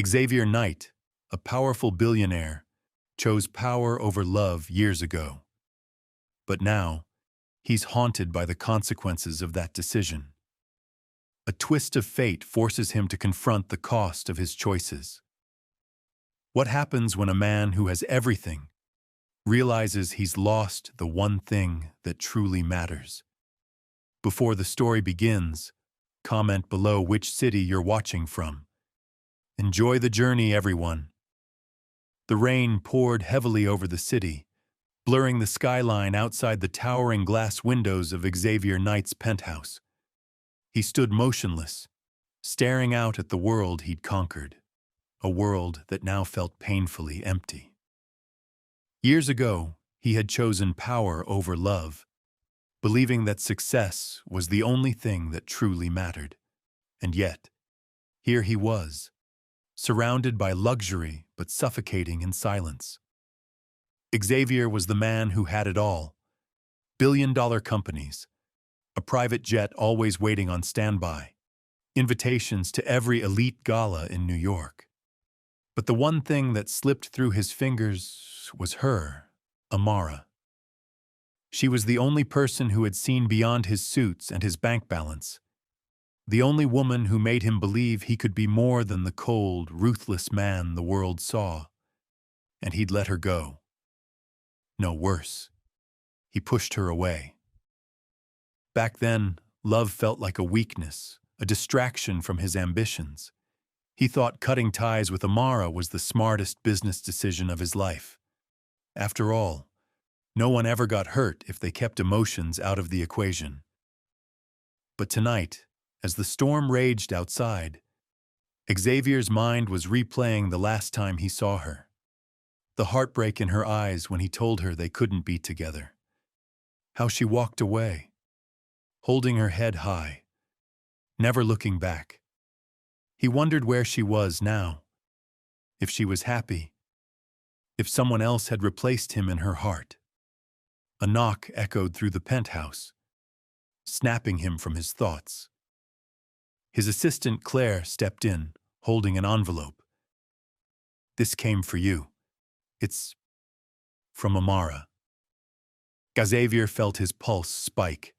Xavier Knight, a powerful billionaire, chose power over love years ago. But now, he's haunted by the consequences of that decision. A twist of fate forces him to confront the cost of his choices. What happens when a man who has everything realizes he's lost the one thing that truly matters? Before the story begins, comment below which city you're watching from. Enjoy the journey, everyone. The rain poured heavily over the city, blurring the skyline outside the towering glass windows of Xavier Knight's penthouse. He stood motionless, staring out at the world he'd conquered, a world that now felt painfully empty. Years ago, he had chosen power over love, believing that success was the only thing that truly mattered. And yet, here he was, surrounded by luxury but suffocating in silence. Xavier was the man who had it all: billion-dollar companies, a private jet always waiting on standby, invitations to every elite gala in New York. But the one thing that slipped through his fingers was her, Amara. She was the only person who had seen beyond his suits and his bank balance, the only woman who made him believe he could be more than the cold, ruthless man the world saw. And he'd let her go. No, worse. He pushed her away. Back then, love felt like a weakness, a distraction from his ambitions. He thought cutting ties with Amara was the smartest business decision of his life. After all, no one ever got hurt if they kept emotions out of the equation. But tonight, as the storm raged outside, Xavier's mind was replaying the last time he saw her. The heartbreak in her eyes when he told her they couldn't be together. How she walked away, holding her head high, never looking back. He wondered where she was now, if she was happy, if someone else had replaced him in her heart. A knock echoed through the penthouse, snapping him from his thoughts. His assistant Claire stepped in, holding an envelope. "This came for you. It's from Amara." Xavier felt his pulse spike.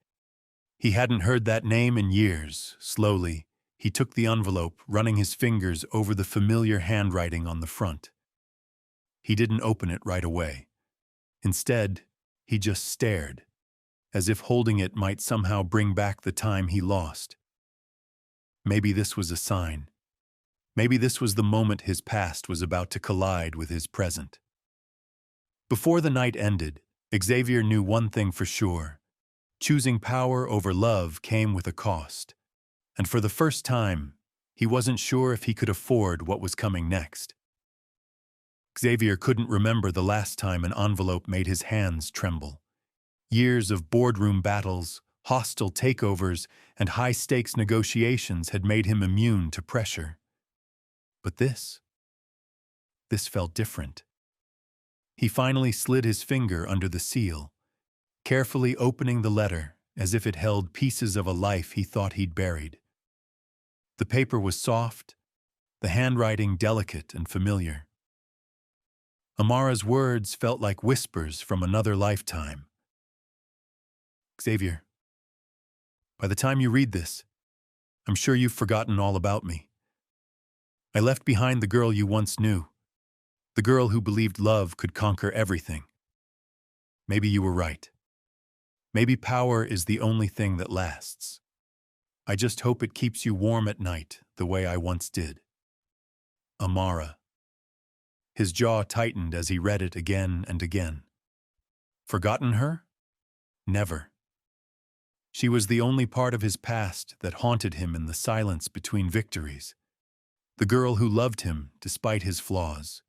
He hadn't heard that name in years. Slowly, he took the envelope, running his fingers over the familiar handwriting on the front. He didn't open it right away. Instead, he just stared, as if holding it might somehow bring back the time he lost. Maybe this was a sign. Maybe this was the moment his past was about to collide with his present. Before the night ended, Xavier knew one thing for sure. Choosing power over love came with a cost. And for the first time, he wasn't sure if he could afford what was coming next. Xavier couldn't remember the last time an envelope made his hands tremble. Years of boardroom battles, hostile takeovers, and high-stakes negotiations had made him immune to pressure. But this felt different. He finally slid his finger under the seal, carefully opening the letter as if it held pieces of a life he thought he'd buried. The paper was soft, the handwriting delicate and familiar. Amara's words felt like whispers from another lifetime. "Xavier, by the time you read this, I'm sure you've forgotten all about me. I left behind the girl you once knew, the girl who believed love could conquer everything. Maybe you were right. Maybe power is the only thing that lasts. I just hope it keeps you warm at night the way I once did. Amara." His jaw tightened as he read it again and again. Forgotten her? Never. She was the only part of his past that haunted him in the silence between victories. The girl who loved him despite his flaws.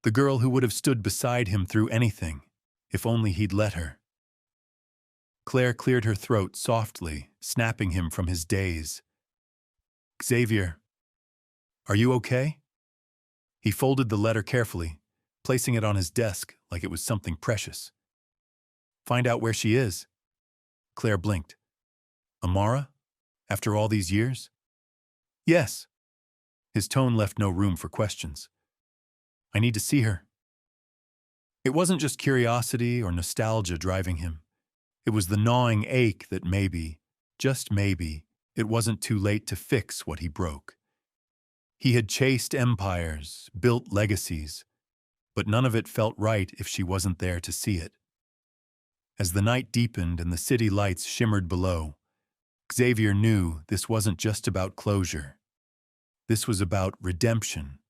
The girl who would have stood beside him through anything, if only he'd let her. Claire cleared her throat softly, snapping him from his daze. "Xavier, are you okay?" He folded the letter carefully, placing it on his desk like it was something precious. "Find out where she is." Claire blinked. "Amara? After all these years?" "Yes. His tone left no room for questions. I need to see her. It wasn't just curiosity or nostalgia driving him. It was the gnawing ache that maybe, just maybe, it wasn't too late to fix what he broke. He had chased empires, built legacies, but none of it felt right if she wasn't there to see it. As the night deepened and the city lights shimmered below, Xavier knew this wasn't just about closure. This was about redemption.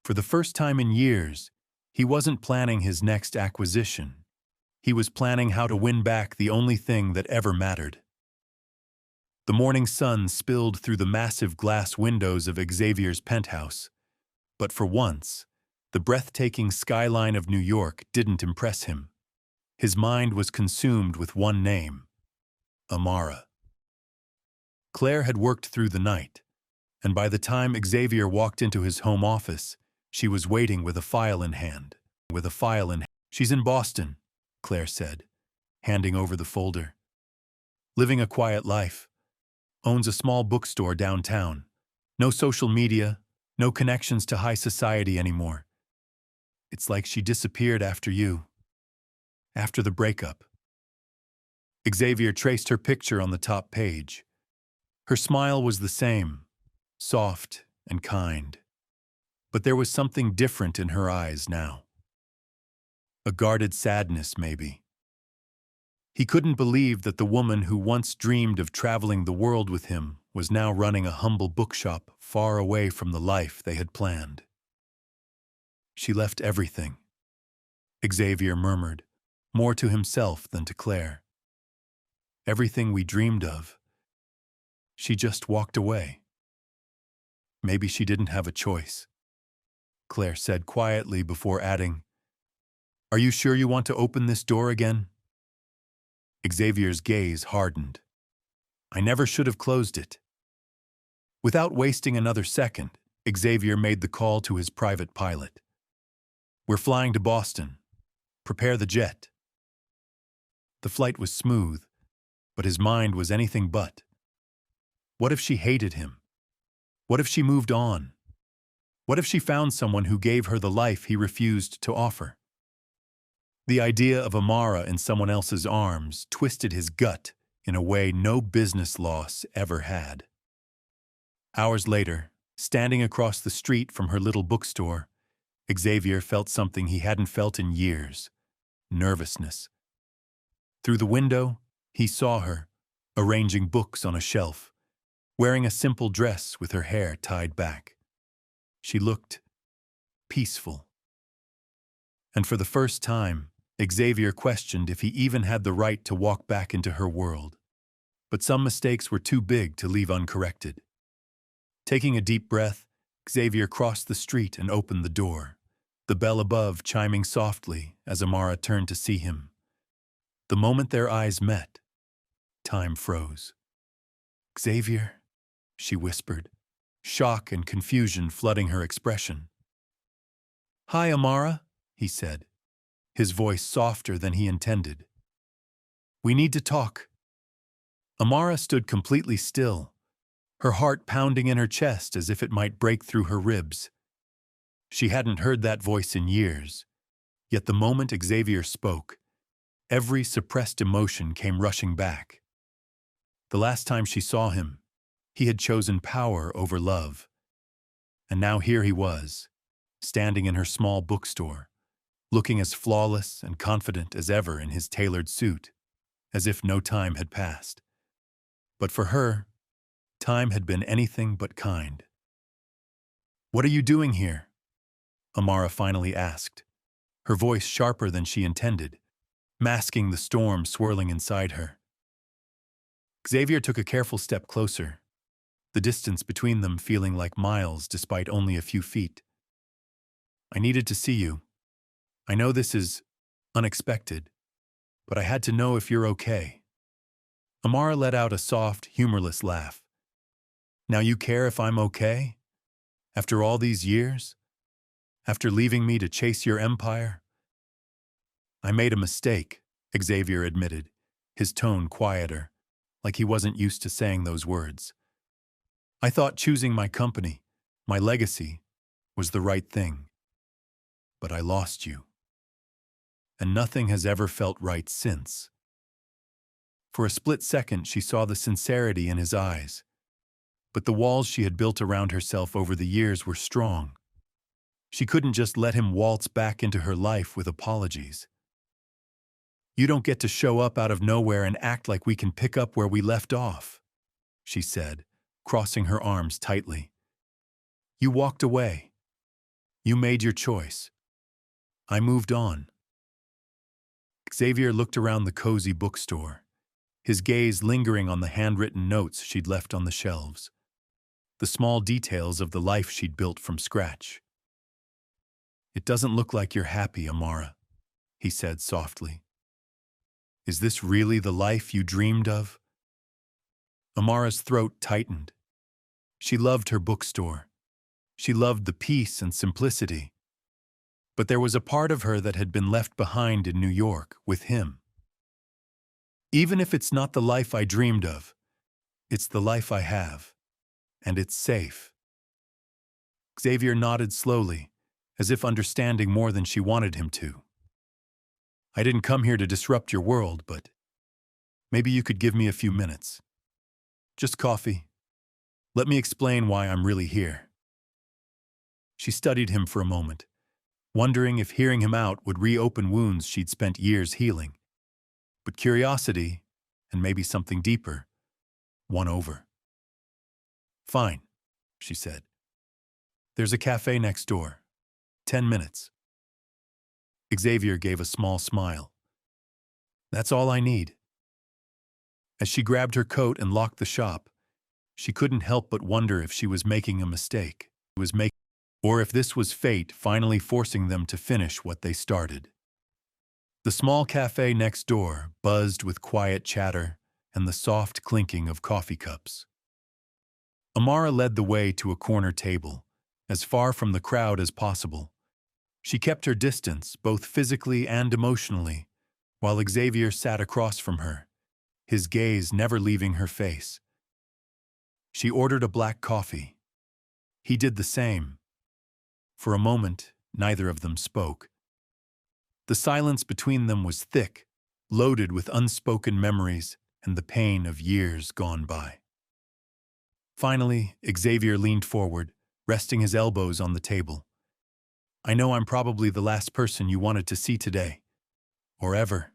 For the first time in years, he wasn't planning his next acquisition. He was planning how to win back the only thing that ever mattered. The morning sun spilled through the massive glass windows of Xavier's penthouse. But for once, the breathtaking skyline of New York didn't impress him. His mind was consumed with one name: Amara. Claire had worked through the night, and by the time Xavier walked into his home office, she was waiting with a file in hand. She's in Boston, Claire said, handing over the folder. Living a quiet life. Owns a small bookstore downtown. No social media, no connections to high society anymore. It's like she disappeared after you. After the breakup. Xavier traced her picture on the top page. Her smile was the same, soft and kind. But there was something different in her eyes now. A guarded sadness, maybe. He couldn't believe that the woman who once dreamed of traveling the world with him was now running a humble bookshop far away from the life they had planned. She left everything, Xavier murmured, more to himself than to Claire. Everything we dreamed of. She just walked away. Maybe she didn't have a choice, Claire said quietly before adding, "Are you sure you want to open this door again?" Xavier's gaze hardened. I never should have closed it. Without wasting another second, Xavier made the call to his private pilot. We're flying to Boston. Prepare the jet. The flight was smooth, but his mind was anything but. What if she hated him? What if she moved on? What if she found someone who gave her the life he refused to offer? The idea of Amara in someone else's arms twisted his gut in a way no business loss ever had. Hours later, standing across the street from her little bookstore, Xavier felt something he hadn't felt in years: nervousness. Through the window, he saw her, arranging books on a shelf, wearing a simple dress with her hair tied back. She looked peaceful. And for the first time, Xavier questioned if he even had the right to walk back into her world. But some mistakes were too big to leave uncorrected. Taking a deep breath, Xavier crossed the street and opened the door, the bell above chiming softly as Amara turned to see him. The moment their eyes met, time froze. "Xavier," she whispered, shock and confusion flooding her expression. "Hi, Amara," he said, his voice softer than he intended. "We need to talk." Amara stood completely still, her heart pounding in her chest as if it might break through her ribs. She hadn't heard that voice in years, yet the moment Xavier spoke, every suppressed emotion came rushing back. The last time she saw him, he had chosen power over love. And now here he was, standing in her small bookstore, looking as flawless and confident as ever in his tailored suit, as if no time had passed. But for her, time had been anything but kind. "What are you doing here?" Amara finally asked, her voice sharper than she intended, masking the storm swirling inside her. Xavier took a careful step closer, the distance between them feeling like miles despite only a few feet. "I needed to see you. I know this is unexpected, but I had to know if you're okay." Amara let out a soft, humorless laugh. "Now you care if I'm okay? After all these years? After leaving me to chase your empire?" "I made a mistake," Xavier admitted, his tone quieter, like he wasn't used to saying those words. "I thought choosing my company, My legacy was the right thing, but I lost you. And nothing has ever felt right since. For a split second, she saw the sincerity in his eyes, but the walls she had built around herself over the years were strong. She couldn't just let him waltz back into her life with apologies. You don't get to show up out of nowhere and act like we can pick up where we left off, she said, crossing her arms tightly. You walked away. You made your choice. I moved on. Xavier looked around the cozy bookstore, his gaze lingering on the handwritten notes she'd left on the shelves, the small details of the life she'd built from scratch. It doesn't look like you're happy, Amara, he said softly. Is this really the life you dreamed of? Amara's throat tightened. She loved her bookstore. She loved the peace and simplicity. But there was a part of her that had been left behind in New York with him. Even if it's not the life I dreamed of, it's the life I have, and it's safe. Xavier nodded slowly, as if understanding more than she wanted him to. I didn't come here to disrupt your world, but maybe you could give me a few minutes. Just coffee. Let me explain why I'm really here. She studied him for a moment, wondering if hearing him out would reopen wounds she'd spent years healing. But curiosity, and maybe something deeper, won over. Fine, she said. There's a cafe next door. 10 minutes. Xavier gave a small smile. That's all I need. As she grabbed her coat and locked the shop, she couldn't help but wonder if she was making a mistake, or if this was fate finally forcing them to finish what they started. The small cafe next door buzzed with quiet chatter and the soft clinking of coffee cups. Amara led the way to a corner table, as far from the crowd as possible. She kept her distance, both physically and emotionally, while Xavier sat across from her, his gaze never leaving her face. She ordered a black coffee. He did the same. For a moment, neither of them spoke. The silence between them was thick, loaded with unspoken memories and the pain of years gone by. Finally, Xavier leaned forward, resting his elbows on the table. I know I'm probably the last person you wanted to see today, or ever.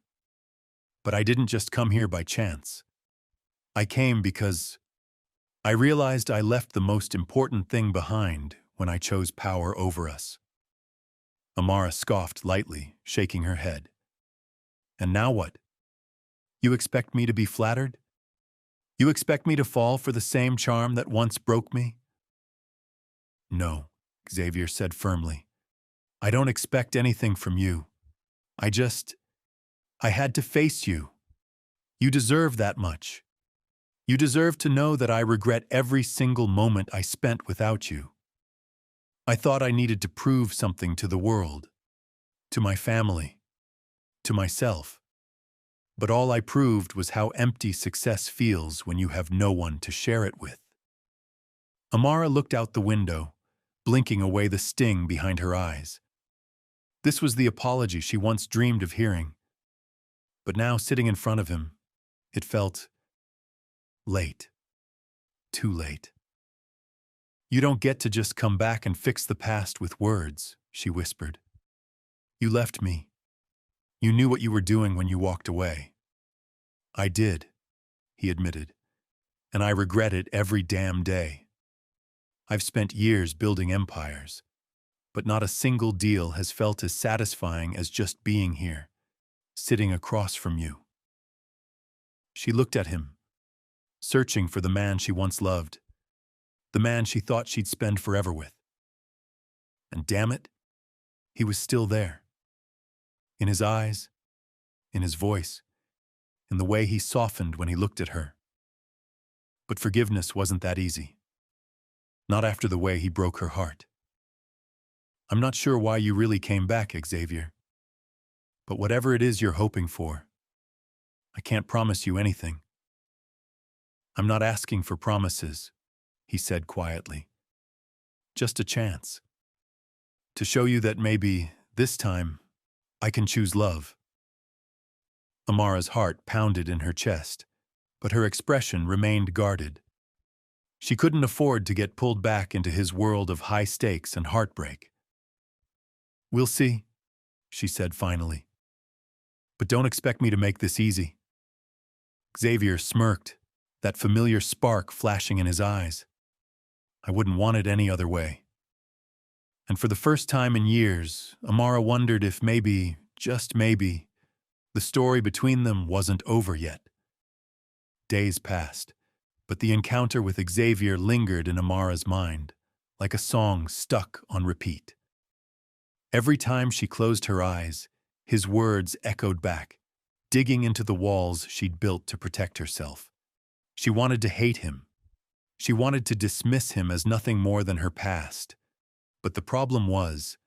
But I didn't just come here by chance. I came because I realized I left the most important thing behind when I chose power over us. Amara scoffed lightly, shaking her head. And now what? You expect me to be flattered? You expect me to fall for the same charm that once broke me? No, Xavier said firmly. I don't expect anything from you. I had to face you. You deserve that much. You deserve to know that I regret every single moment I spent without you. I thought I needed to prove something to the world, to my family, to myself. But all I proved was how empty success feels when you have no one to share it with. Amara looked out the window, blinking away the sting behind her eyes. This was the apology she once dreamed of hearing. But now, sitting in front of him, it felt late. Too late. You don't get to just come back and fix the past with words, she whispered. You left me. You knew what you were doing when you walked away. I did, he admitted, and I regret it every damn day. I've spent years building empires, but not a single deal has felt as satisfying as just being here, sitting across from you. She looked at him, searching for the man she once loved, the man she thought she'd spend forever with. And damn it, he was still there. In his eyes, in his voice, in the way he softened when he looked at her. But forgiveness wasn't that easy. Not after the way he broke her heart. I'm not sure why you really came back, Xavier. But whatever it is you're hoping for, I can't promise you anything. I'm not asking for promises, he said quietly. just a chance. To show you that maybe, this time, I can choose love. Amara's heart pounded in her chest, but her expression remained guarded. She couldn't afford to get pulled back into his world of high stakes and heartbreak. "We'll see," she said finally. "But don't expect me to make this easy." Xavier smirked, that familiar spark flashing in his eyes. "I wouldn't want it any other way." And for the first time in years, Amara wondered if maybe, just maybe, the story between them wasn't over yet. Days passed, but the encounter with Xavier lingered in Amara's mind, like a song stuck on repeat. Every time she closed her eyes, his words echoed back, digging into the walls she'd built to protect herself. She wanted to hate him. She wanted to dismiss him as nothing more than her past. But the problem was,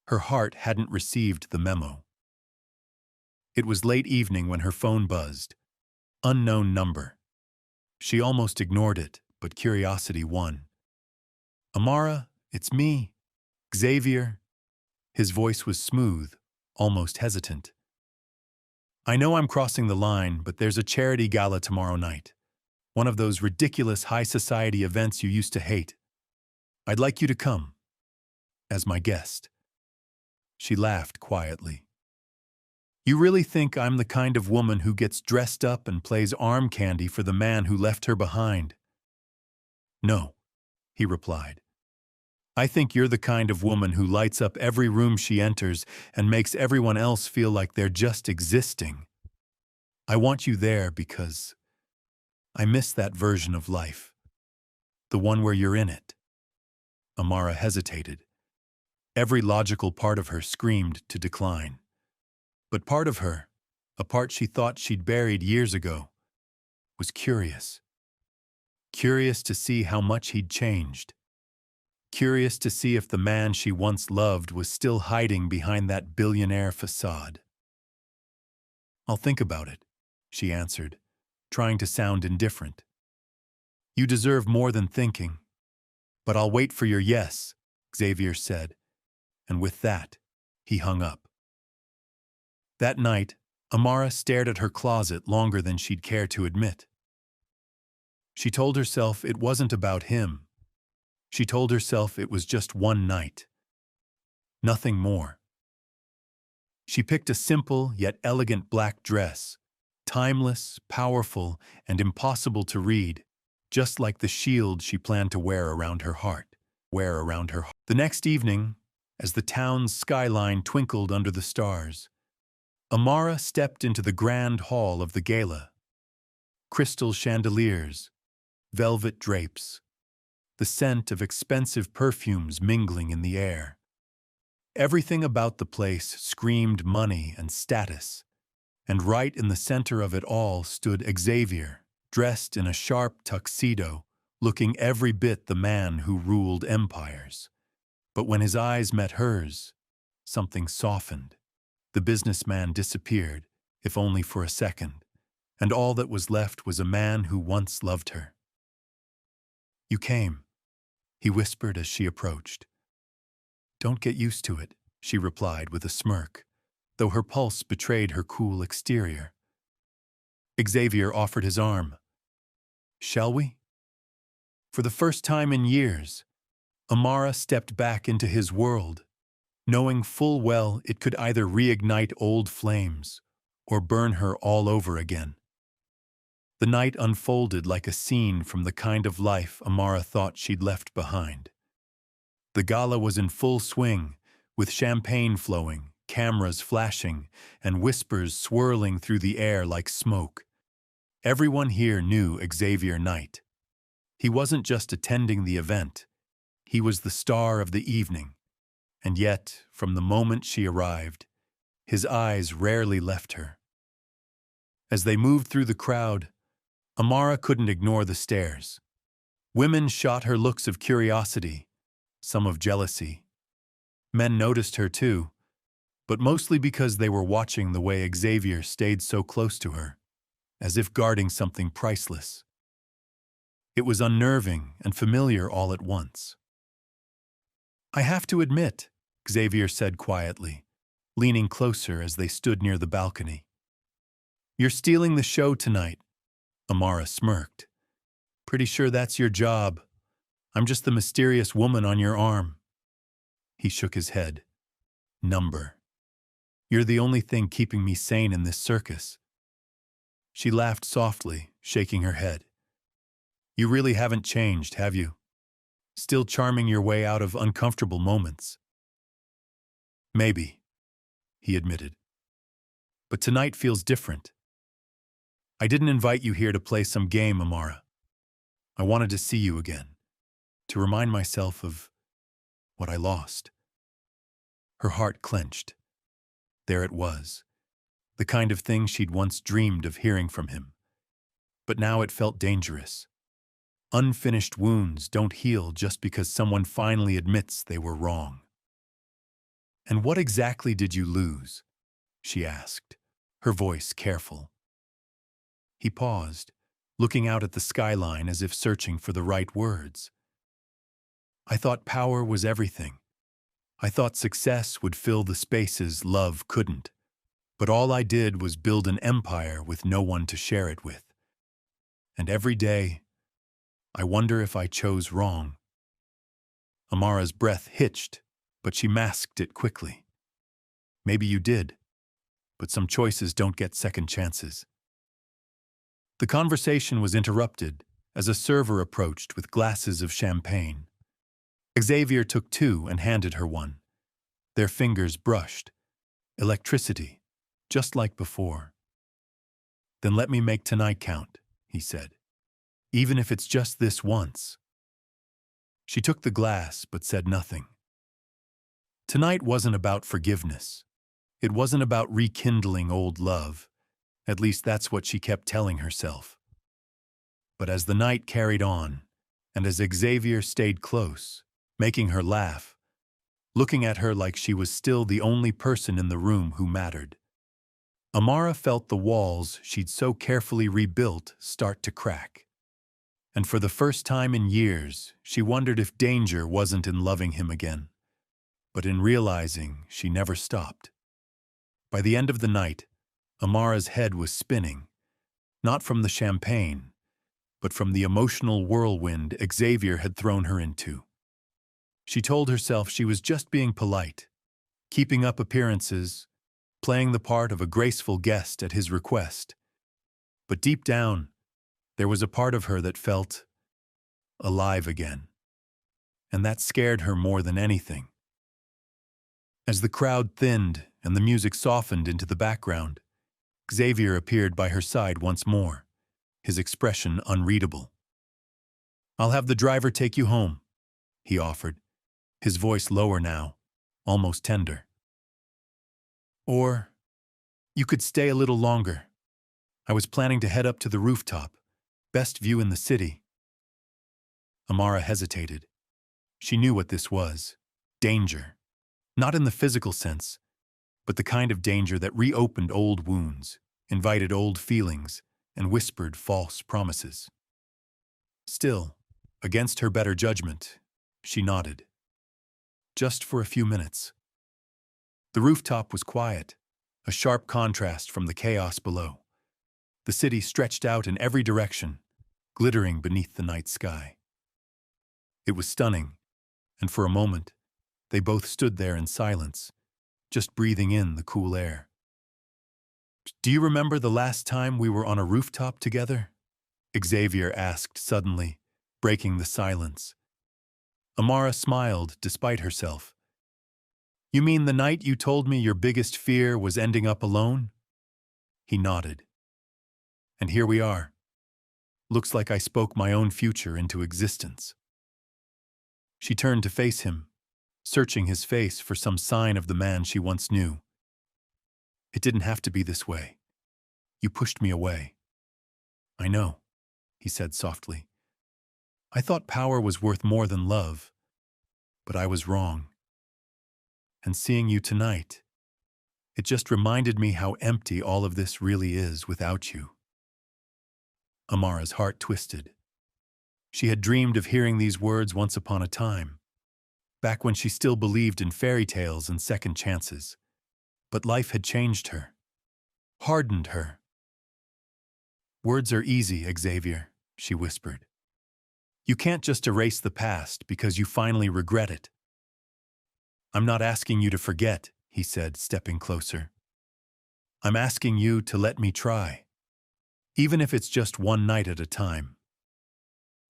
her heart hadn't received the memo. It was late evening when her phone buzzed. Unknown number. She almost ignored it, but curiosity won. "Amara, it's me, Xavier." His voice was smooth, almost hesitant. "I know I'm crossing the line, but there's a charity gala tomorrow night. One of those ridiculous high society events you used to hate. I'd like you to come, as my guest." She laughed quietly. "You really think I'm the kind of woman who gets dressed up and plays arm candy for the man who left her behind?" "No," he replied. "I think you're the kind of woman who lights up every room she enters and makes everyone else feel like they're just existing. I want you there because I miss that version of life. The one where you're in it." Amara hesitated. Every logical part of her screamed to decline. But part of her, a part she thought she'd buried years ago, was curious. Curious to see how much he'd changed. Curious to see if the man she once loved was still hiding behind that billionaire facade. "I'll think about it," she answered, trying to sound indifferent. "You deserve more than thinking. But I'll wait for your yes," Xavier said, and with that, he hung up. That night, Amara stared at her closet longer than she'd care to admit. She told herself it wasn't about him. She told herself it was just one night. Nothing more. She picked a simple yet elegant black dress, timeless, powerful, and impossible to read, just like the shield she planned to wear around her heart. The next evening, as the town's skyline twinkled under the stars, Amara stepped into the grand hall of the gala. Crystal chandeliers, velvet drapes, the scent of expensive perfumes mingling in the air. Everything about the place screamed money and status, and right in the center of it all stood Xavier, dressed in a sharp tuxedo, looking every bit the man who ruled empires. But when his eyes met hers, something softened. The businessman disappeared, if only for a second, and all that was left was a man who once loved her. "You came," he whispered as she approached. "Don't get used to it," she replied with a smirk, though her pulse betrayed her cool exterior. Xavier offered his arm. "Shall we?" For the first time in years, Amara stepped back into his world, knowing full well it could either reignite old flames or burn her all over again. The night unfolded like a scene from the kind of life Amara thought she'd left behind. The gala was in full swing, with champagne flowing, cameras flashing, and whispers swirling through the air like smoke. Everyone here knew Xavier Knight. He wasn't just attending the event. He was the star of the evening. And yet, from the moment she arrived, his eyes rarely left her. As they moved through the crowd, Amara couldn't ignore the stares. Women shot her looks of curiosity, some of jealousy. Men noticed her too, but mostly because they were watching the way Xavier stayed so close to her, as if guarding something priceless. It was unnerving and familiar all at once. I have to admit, Xavier said quietly, leaning closer as they stood near the balcony. You're stealing the show tonight, Amara smirked. Pretty sure that's your job. I'm just the mysterious woman on your arm. He shook his head. Number. You're the only thing keeping me sane in this circus. She laughed softly, shaking her head. You really haven't changed, have you? Still charming your way out of uncomfortable moments. Maybe, he admitted. But tonight feels different. I didn't invite you here to play some game, Amara. I wanted to see you again, to remind myself of what I lost. Her heart clenched. There it was, the kind of thing she'd once dreamed of hearing from him. But now it felt dangerous. Unfinished wounds don't heal just because someone finally admits they were wrong. And what exactly did you lose? She asked, her voice careful. He paused, looking out at the skyline as if searching for the right words. I thought power was everything. I thought success would fill the spaces love couldn't. But all I did was build an empire with no one to share it with. And every day, I wonder if I chose wrong. Amara's breath hitched, but she masked it quickly. Maybe you did, but some choices don't get second chances. The conversation was interrupted as a server approached with glasses of champagne. Xavier took two and handed her one. Their fingers brushed. Electricity, just like before. Then let me make tonight count, he said. Even if it's just this once. She took the glass but said nothing. Tonight wasn't about forgiveness. It wasn't about rekindling old love. At least that's what she kept telling herself. But as the night carried on, and as Xavier stayed close, making her laugh, looking at her like she was still the only person in the room who mattered, Amara felt the walls she'd so carefully rebuilt start to crack. And for the first time in years, she wondered if danger wasn't in loving him again, but in realizing she never stopped. By the end of the night, Amara's head was spinning, not from the champagne, but from the emotional whirlwind Xavier had thrown her into. She told herself she was just being polite, keeping up appearances, playing the part of a graceful guest at his request. But deep down, there was a part of her that felt alive again. And that scared her more than anything. As the crowd thinned and the music softened into the background, Xavier appeared by her side once more, his expression unreadable. I'll have the driver take you home, he offered, his voice lower now, almost tender. Or you could stay a little longer. I was planning to head up to the rooftop, best view in the city. Amara hesitated. She knew what this was, danger. Not in the physical sense, but the kind of danger that reopened old wounds, invited old feelings, and whispered false promises. Still, against her better judgment, she nodded. Just for a few minutes. The rooftop was quiet, a sharp contrast from the chaos below. The city stretched out in every direction, glittering beneath the night sky. It was stunning, and for a moment, they both stood there in silence, just breathing in the cool air. Do you remember the last time we were on a rooftop together? Xavier asked suddenly, breaking the silence. Amara smiled despite herself. You mean the night you told me your biggest fear was ending up alone? He nodded. And here we are. Looks like I spoke my own future into existence. She turned to face him, searching his face for some sign of the man she once knew. It didn't have to be this way. You pushed me away. I know, he said softly. I thought power was worth more than love, but I was wrong. And seeing you tonight, it just reminded me how empty all of this really is without you. Amara's heart twisted. She had dreamed of hearing these words once upon a time, back when she still believed in fairy tales and second chances. But life had changed her, hardened her. "Words are easy, Xavier," she whispered. "You can't just erase the past because you finally regret it." "I'm not asking you to forget," he said, stepping closer. "I'm asking you to let me try, even if it's just one night at a time."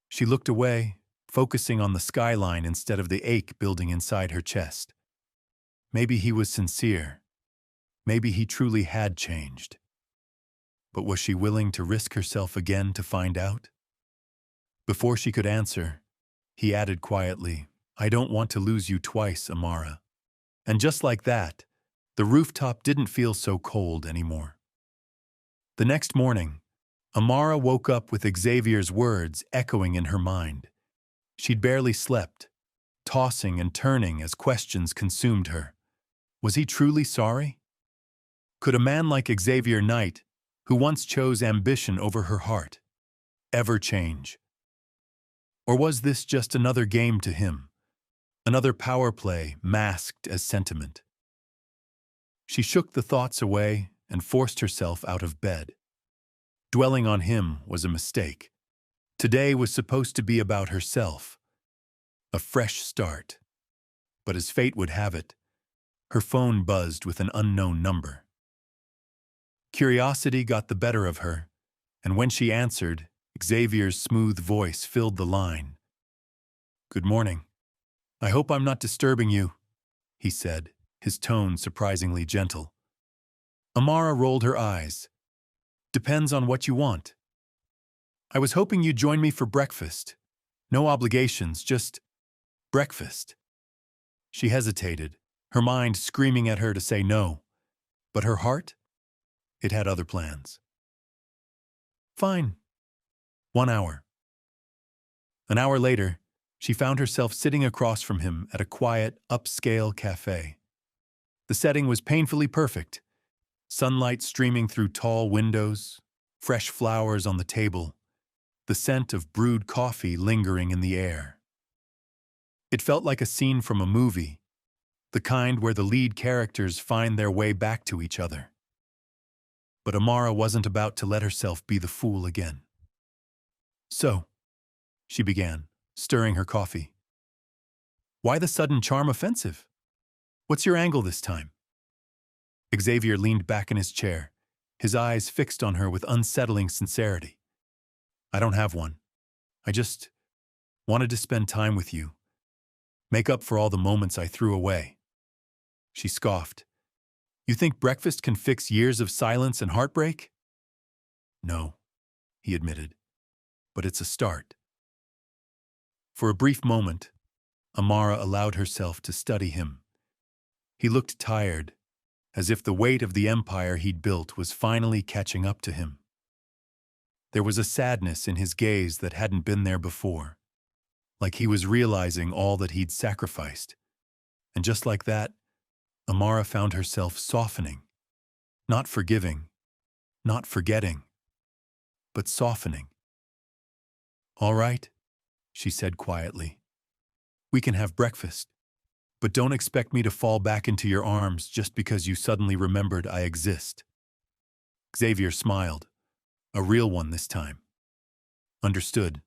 She looked away, focusing on the skyline instead of the ache building inside her chest. Maybe he was sincere. Maybe he truly had changed. But was she willing to risk herself again to find out? Before she could answer, he added quietly, "I don't want to lose you twice, Amara." And just like that, the rooftop didn't feel so cold anymore. The next morning, Amara woke up with Xavier's words echoing in her mind. She'd barely slept, tossing and turning as questions consumed her. Was he truly sorry? Could a man like Xavier Knight, who once chose ambition over her heart, ever change? Or was this just another game to him, another power play masked as sentiment? She shook the thoughts away and forced herself out of bed. Dwelling on him was a mistake. Today was supposed to be about herself, a fresh start. But as fate would have it, her phone buzzed with an unknown number. Curiosity got the better of her, and when she answered, Xavier's smooth voice filled the line. "Good morning. I hope I'm not disturbing you," he said, his tone surprisingly gentle. Amara rolled her eyes. "Depends on what you want." "I was hoping you'd join me for breakfast. No obligations, just breakfast." She hesitated, her mind screaming at her to say no. But her heart? It had other plans. "Fine. 1 hour." An hour later, she found herself sitting across from him at a quiet, upscale cafe. The setting was painfully perfect. Sunlight streaming through tall windows, fresh flowers on the table, the scent of brewed coffee lingering in the air. It felt like a scene from a movie, the kind where the lead characters find their way back to each other. But Amara wasn't about to let herself be the fool again. "So," she began, stirring her coffee. "Why the sudden charm offensive? What's your angle this time?" Xavier leaned back in his chair, his eyes fixed on her with unsettling sincerity. "I don't have one. I just wanted to spend time with you. Make up for all the moments I threw away." She scoffed. "You think breakfast can fix years of silence and heartbreak?" "No," he admitted, "but it's a start." For a brief moment, Amara allowed herself to study him. He looked tired, as if the weight of the empire he'd built was finally catching up to him. There was a sadness in his gaze that hadn't been there before, like he was realizing all that he'd sacrificed. And just like that, Amara found herself softening, not forgiving, not forgetting, but softening. "All right," she said quietly. "We can have breakfast, but don't expect me to fall back into your arms just because you suddenly remembered I exist." Xavier smiled, a real one this time. "Understood.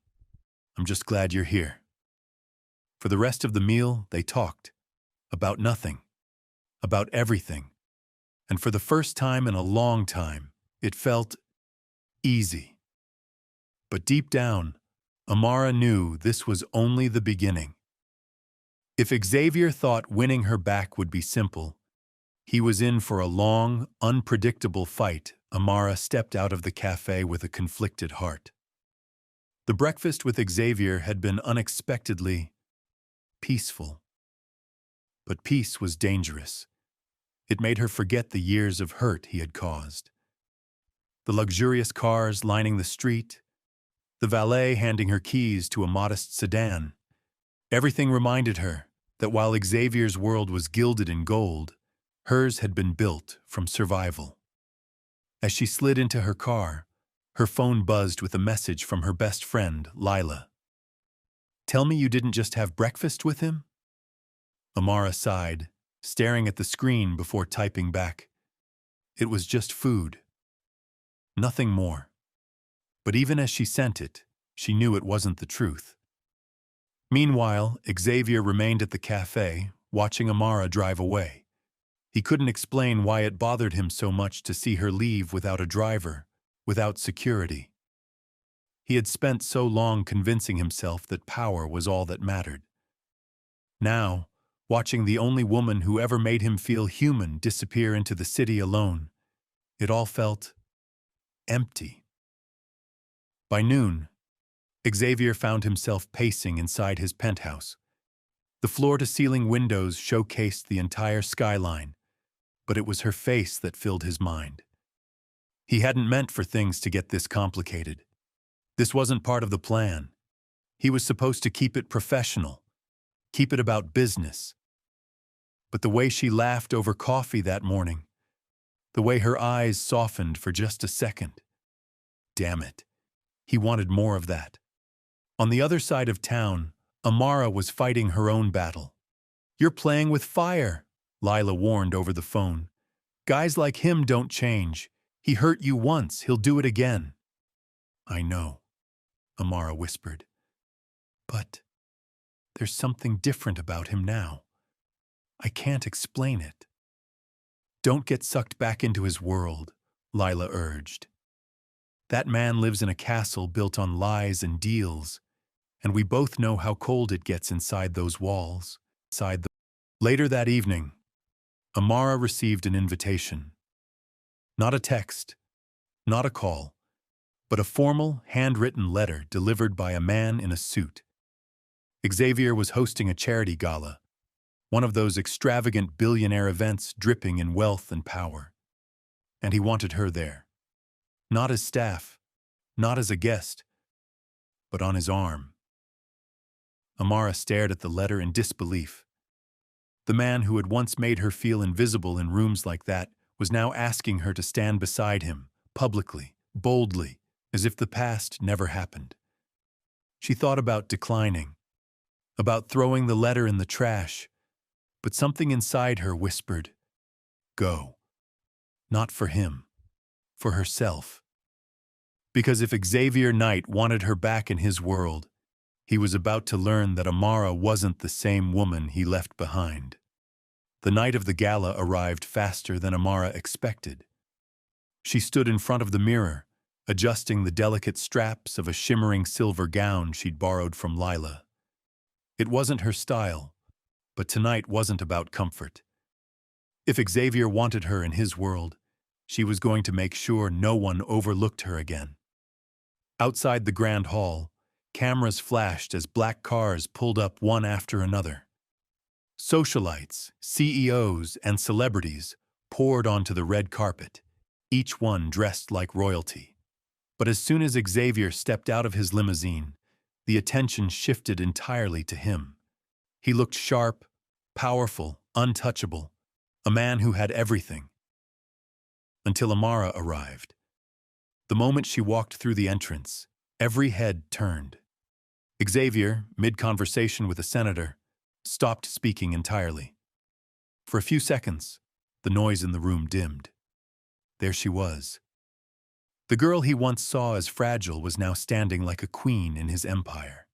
I'm just glad you're here." For the rest of the meal, they talked. About nothing. About everything. And for the first time in a long time, it felt easy. But deep down, Amara knew this was only the beginning. If Xavier thought winning her back would be simple, he was in for a long, unpredictable fight. Amara stepped out of the cafe with a conflicted heart. The breakfast with Xavier had been unexpectedly peaceful. But peace was dangerous. It made her forget the years of hurt he had caused. The luxurious cars lining the street, the valet handing her keys to a modest sedan. Everything reminded her that while Xavier's world was gilded in gold, hers had been built from survival. As she slid into her car, her phone buzzed with a message from her best friend, Lila. "Tell me you didn't just have breakfast with him?" Amara sighed, staring at the screen before typing back. It was just food. Nothing more. But even as she sent it, she knew it wasn't the truth. Meanwhile, Xavier remained at the cafe, watching Amara drive away. He couldn't explain why it bothered him so much to see her leave without a driver, without security. He had spent so long convincing himself that power was all that mattered. Now, watching the only woman who ever made him feel human disappear into the city alone, it all felt empty. By noon, Xavier found himself pacing inside his penthouse. The floor-to-ceiling windows showcased the entire skyline, but it was her face that filled his mind. He hadn't meant for things to get this complicated. This wasn't part of the plan. He was supposed to keep it professional, keep it about business. But the way she laughed over coffee that morning, the way her eyes softened for just a second, damn it, he wanted more of that. On the other side of town, Amara was fighting her own battle. "You're playing with fire," Lila warned over the phone. "Guys like him don't change. He hurt you once, he'll do it again." "I know," Amara whispered. "But there's something different about him now. I can't explain it." "Don't get sucked back into his world," Lila urged. "That man lives in a castle built on lies and deals, and we both know how cold it gets inside those walls." Later that evening, Amara received an invitation. Not a text, not a call, but a formal, handwritten letter delivered by a man in a suit. Xavier was hosting a charity gala, one of those extravagant billionaire events dripping in wealth and power. And he wanted her there. Not as staff, not as a guest, but on his arm. Amara stared at the letter in disbelief. The man who had once made her feel invisible in rooms like that was now asking her to stand beside him, publicly, boldly, as if the past never happened. She thought about declining, about throwing the letter in the trash, but something inside her whispered, "Go." Not for him, for herself. Because if Xavier Knight wanted her back in his world, he was about to learn that Amara wasn't the same woman he left behind. The night of the gala arrived faster than Amara expected. She stood in front of the mirror, adjusting the delicate straps of a shimmering silver gown she'd borrowed from Lila. It wasn't her style, but tonight wasn't about comfort. If Xavier wanted her in his world, she was going to make sure no one overlooked her again. Outside the grand hall, cameras flashed as black cars pulled up one after another. Socialites, CEOs, and celebrities poured onto the red carpet, each one dressed like royalty. But as soon as Xavier stepped out of his limousine, the attention shifted entirely to him. He looked sharp, powerful, untouchable, a man who had everything. Until Amara arrived. The moment she walked through the entrance, every head turned. Xavier, mid-conversation with a senator, stopped speaking entirely. For a few seconds, the noise in the room dimmed. There she was. The girl he once saw as fragile was now standing like a queen in his empire.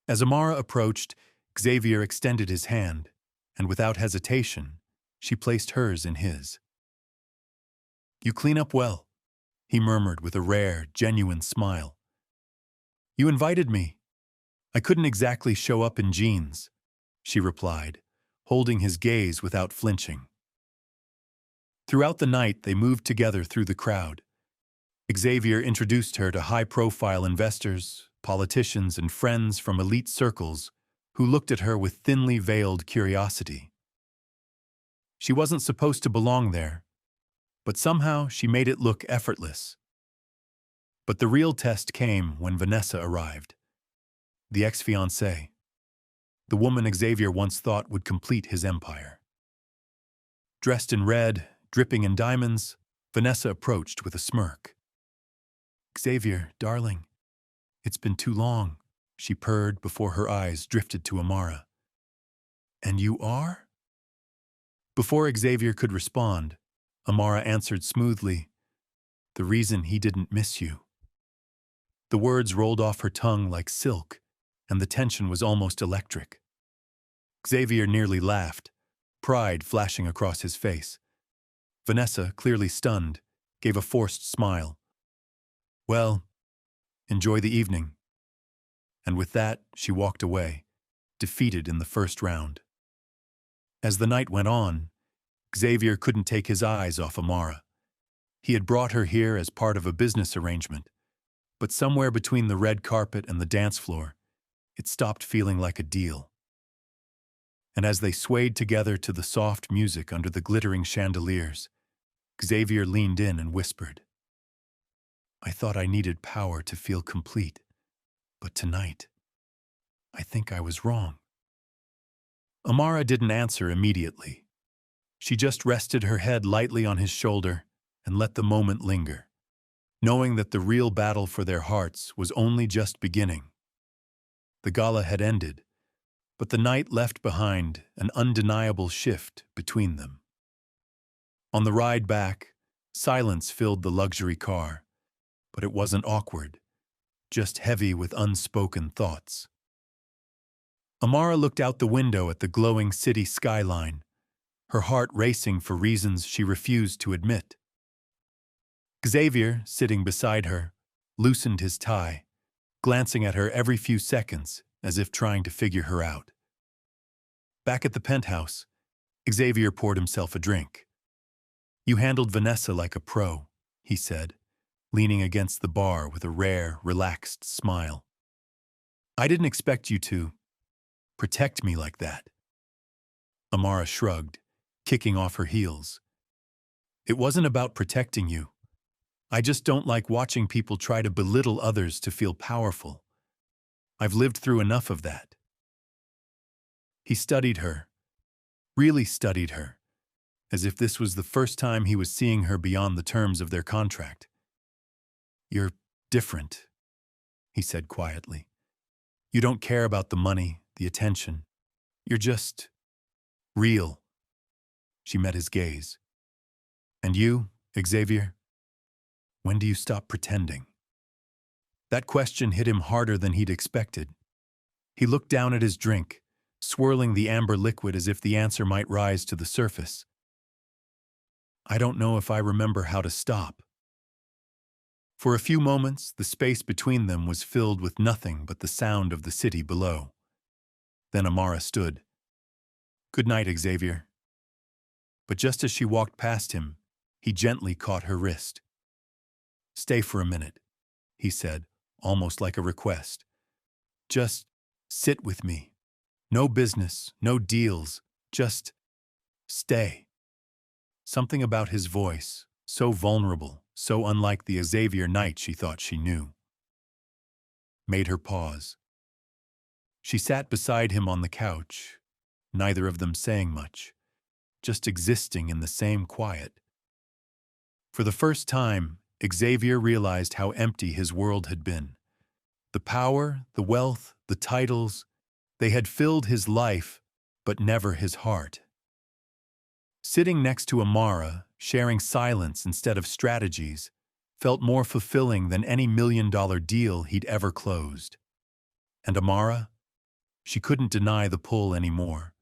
As Amara approached, Xavier extended his hand, and without hesitation, she placed hers in his. "You clean up well," he murmured with a rare, genuine smile. "You invited me. I couldn't exactly show up in jeans," she replied, holding his gaze without flinching. Throughout the night, they moved together through the crowd. Xavier introduced her to high-profile investors, politicians, and friends from elite circles who looked at her with thinly veiled curiosity. She wasn't supposed to belong there, but somehow she made it look effortless. But the real test came when Vanessa arrived. The ex-fiancée. The woman Xavier once thought would complete his empire. Dressed in red, dripping in diamonds, Vanessa approached with a smirk. "Xavier, darling, it's been too long," she purred before her eyes drifted to Amara. And you are? Before Xavier could respond, Amara answered smoothly, the reason he didn't miss you. The words rolled off her tongue like silk, and the tension was almost electric. Xavier nearly laughed, pride flashing across his face. Vanessa, clearly stunned, gave a forced smile. Well, enjoy the evening. And with that, she walked away, defeated in the first round. As the night went on, Xavier couldn't take his eyes off Amara. He had brought her here as part of a business arrangement, but somewhere between the red carpet and the dance floor, it stopped feeling like a deal. And as they swayed together to the soft music under the glittering chandeliers, Xavier leaned in and whispered, I thought I needed power to feel complete, but tonight, I think I was wrong. Amara didn't answer immediately. She just rested her head lightly on his shoulder and let the moment linger, knowing that the real battle for their hearts was only just beginning. The gala had ended, but the night left behind an undeniable shift between them. On the ride back, silence filled the luxury car, but it wasn't awkward, just heavy with unspoken thoughts. Amara looked out the window at the glowing city skyline, her heart racing for reasons she refused to admit. Xavier, sitting beside her, loosened his tie, glancing at her every few seconds as if trying to figure her out. Back at the penthouse, Xavier poured himself a drink. You handled Vanessa like a pro, he said, leaning against the bar with a rare, relaxed smile. I didn't expect you to protect me like that. Amara shrugged, kicking off her heels. It wasn't about protecting you. I just don't like watching people try to belittle others to feel powerful. I've lived through enough of that. He studied her, really studied her, as if this was the first time he was seeing her beyond the terms of their contract. You're different, he said quietly. You don't care about the money, the attention. You're just real. She met his gaze. And you, Xavier? When do you stop pretending? That question hit him harder than he'd expected. He looked down at his drink, swirling the amber liquid as if the answer might rise to the surface. I don't know if I remember how to stop. For a few moments, the space between them was filled with nothing but the sound of the city below. Then Amara stood. Good night, Xavier. But just as she walked past him, he gently caught her wrist. Stay for a minute, he said, almost like a request. Just sit with me. No business, no deals, just stay. Something about his voice, so vulnerable, so unlike the Xavier Knight she thought she knew, made her pause. She sat beside him on the couch, neither of them saying much, just existing in the same quiet. For the first time, Xavier realized how empty his world had been. The power, the wealth, the titles, they had filled his life, but never his heart. Sitting next to Amara, sharing silence instead of strategies, felt more fulfilling than any million-dollar deal he'd ever closed. And Amara? She couldn't deny the pull anymore.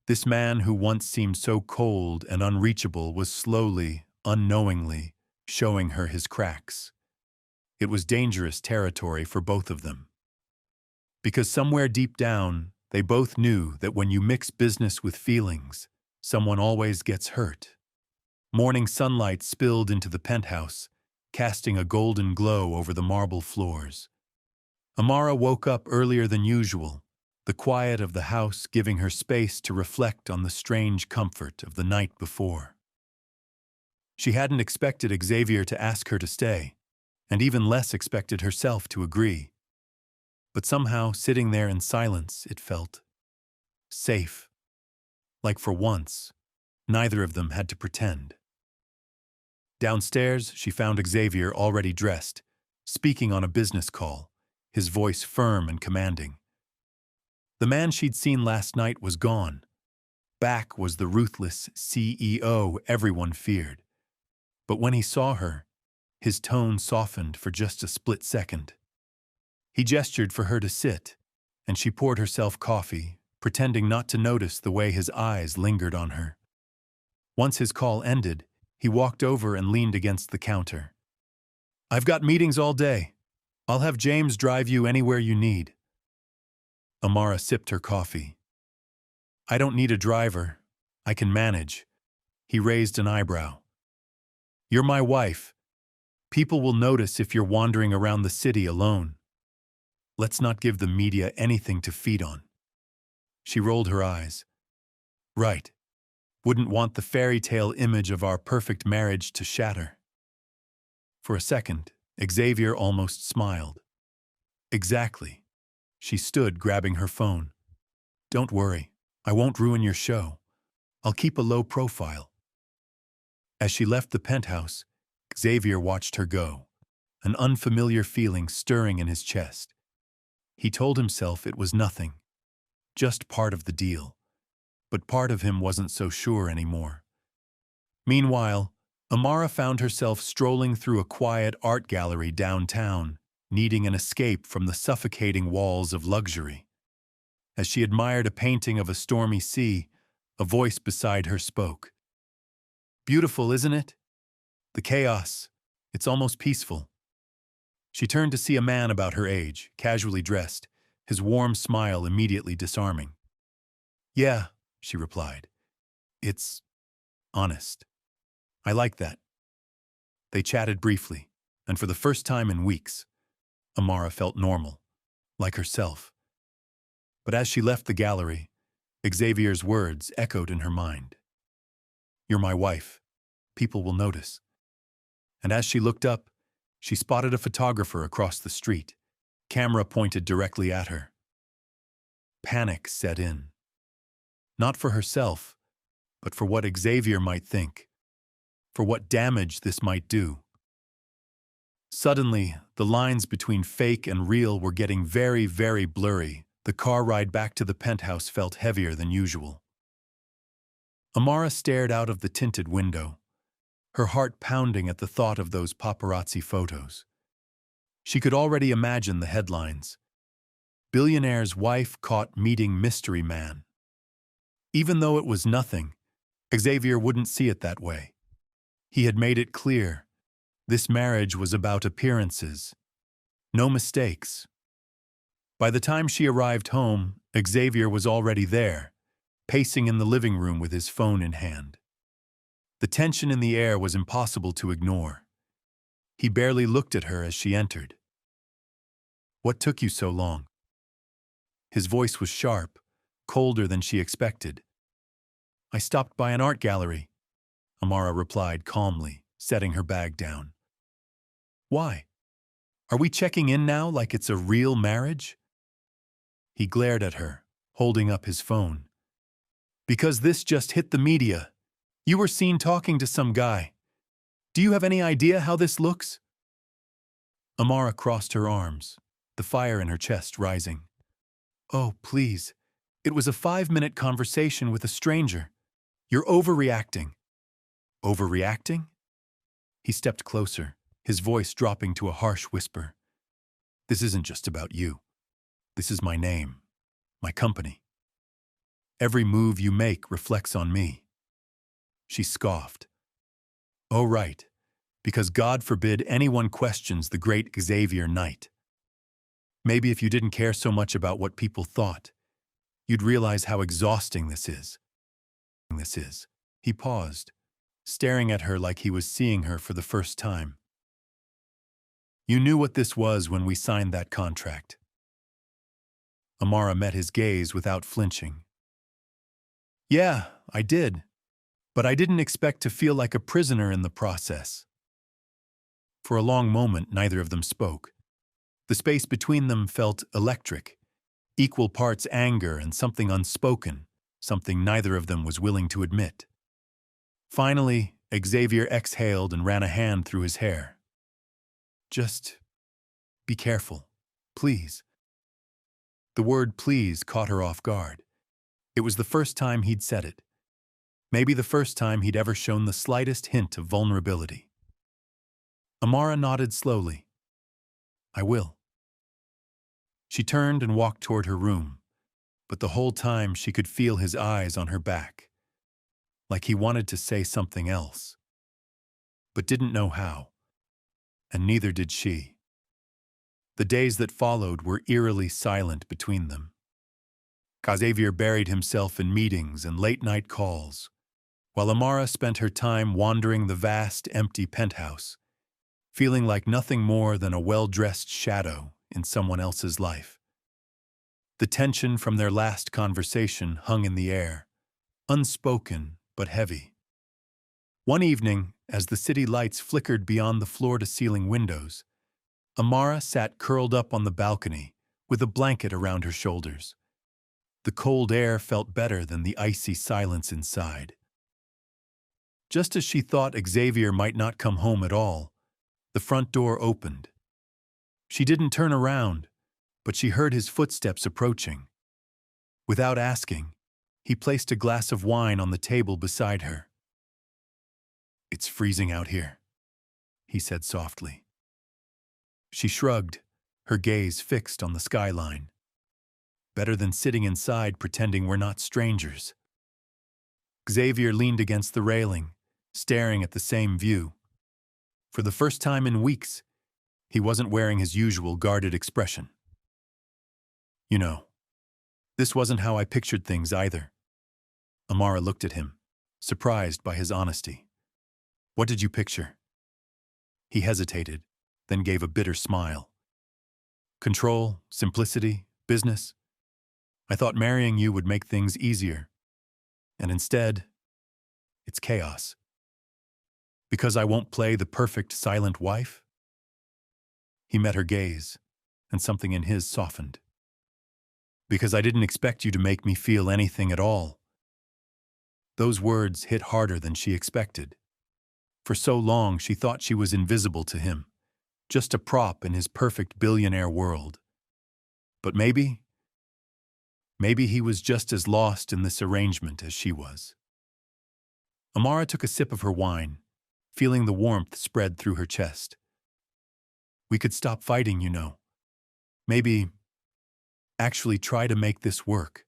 This man who once seemed so cold and unreachable was slowly, unknowingly, showing her his cracks. It was dangerous territory for both of them. Because somewhere deep down, they both knew that when you mix business with feelings, someone always gets hurt. Morning sunlight spilled into the penthouse, casting a golden glow over the marble floors. Amara woke up earlier than usual, the quiet of the house giving her space to reflect on the strange comfort of the night before. She hadn't expected Xavier to ask her to stay, and even less expected herself to agree. But somehow, sitting there in silence, it felt safe. Like for once, neither of them had to pretend. Downstairs, she found Xavier already dressed, speaking on a business call, his voice firm and commanding. The man she'd seen last night was gone. Back was the ruthless CEO everyone feared. But when he saw her, his tone softened for just a split second. He gestured for her to sit, and she poured herself coffee, pretending not to notice the way his eyes lingered on her. Once his call ended, he walked over and leaned against the counter. "I've got meetings all day. I'll have James drive you anywhere you need." Amara sipped her coffee. "I don't need a driver. I can manage." He raised an eyebrow. "You're my wife. People will notice if you're wandering around the city alone. Let's not give the media anything to feed on." She rolled her eyes. "Right. Wouldn't want the fairy tale image of our perfect marriage to shatter." For a second, Xavier almost smiled. "Exactly." She stood, grabbing her phone. "Don't worry. I won't ruin your show. I'll keep a low profile." As she left the penthouse, Xavier watched her go, an unfamiliar feeling stirring in his chest. He told himself it was nothing, just part of the deal. But part of him wasn't so sure anymore. Meanwhile, Amara found herself strolling through a quiet art gallery downtown, needing an escape from the suffocating walls of luxury. As she admired a painting of a stormy sea, a voice beside her spoke. "Beautiful, isn't it? The chaos. It's almost peaceful." She turned to see a man about her age, casually dressed, his warm smile immediately disarming. "Yeah," she replied. "It's honest. I like that." They chatted briefly, and for the first time in weeks, Amara felt normal, like herself. But as she left the gallery, Xavier's words echoed in her mind. "You're my wife. People will notice." And as she looked up, she spotted a photographer across the street, camera pointed directly at her. Panic set in. Not for herself, but for what Xavier might think, for what damage this might do. Suddenly, the lines between fake and real were getting very, very blurry. The car ride back to the penthouse felt heavier than usual. Amara stared out of the tinted window, her heart pounding at the thought of those paparazzi photos. She could already imagine the headlines. "Billionaire's wife caught meeting mystery man." Even though it was nothing, Xavier wouldn't see it that way. He had made it clear. This marriage was about appearances. No mistakes. By the time she arrived home, Xavier was already there, pacing in the living room with his phone in hand. The tension in the air was impossible to ignore. He barely looked at her as she entered. "What took you so long?" His voice was sharp, colder than she expected. "I stopped by an art gallery," Amara replied calmly, setting her bag down. "Why? Are we checking in now like it's a real marriage?" He glared at her, holding up his phone. "Because this just hit the media. You were seen talking to some guy. Do you have any idea how this looks?" Amara crossed her arms, the fire in her chest rising. "Oh, please. It was a 5-minute conversation with a stranger. You're overreacting." "Overreacting?" He stepped closer, his voice dropping to a harsh whisper. "This isn't just about you. This is my name, my company. Every move you make reflects on me." She scoffed. "Oh, right, because God forbid anyone questions the great Xavier Knight. Maybe if you didn't care so much about what people thought, you'd realize how exhausting this is." He paused, staring at her like he was seeing her for the first time. "You knew what this was when we signed that contract." Amara met his gaze without flinching. "Yeah, I did. But I didn't expect to feel like a prisoner in the process." For a long moment, neither of them spoke. The space between them felt electric, equal parts anger and something unspoken, something neither of them was willing to admit. Finally, Xavier exhaled and ran a hand through his hair. "Just be careful, please." The word please caught her off guard. It was the first time he'd said it. Maybe the first time he'd ever shown the slightest hint of vulnerability. Amara nodded slowly. I will. She turned and walked toward her room, but the whole time she could feel his eyes on her back, like he wanted to say something else, but didn't know how, and neither did she. The days that followed were eerily silent between them. Xavier buried himself in meetings and late-night calls, while Amara spent her time wandering the vast, empty penthouse, feeling like nothing more than a well-dressed shadow in someone else's life. The tension from their last conversation hung in the air, unspoken but heavy. One evening, as the city lights flickered beyond the floor-to-ceiling windows, Amara sat curled up on the balcony with a blanket around her shoulders. The cold air felt better than the icy silence inside. Just as she thought Xavier might not come home at all, the front door opened. She didn't turn around, but she heard his footsteps approaching. Without asking, he placed a glass of wine on the table beside her. It's freezing out here, he said softly. She shrugged, her gaze fixed on the skyline. Better than sitting inside pretending we're not strangers. Xavier leaned against the railing, staring at the same view. For the first time in weeks, he wasn't wearing his usual guarded expression. You know, this wasn't how I pictured things either. Amara looked at him, surprised by his honesty. What did you picture? He hesitated, then gave a bitter smile. Control, simplicity, business. I thought marrying you would make things easier. And instead, it's chaos. Because I won't play the perfect silent wife? He met her gaze, and something in his softened. Because I didn't expect you to make me feel anything at all. Those words hit harder than she expected. For so long, she thought she was invisible to him, just a prop in his perfect billionaire world. But maybe he was just as lost in this arrangement as she was. Amara took a sip of her wine, feeling the warmth spread through her chest. We could stop fighting, you know. Maybe actually try to make this work.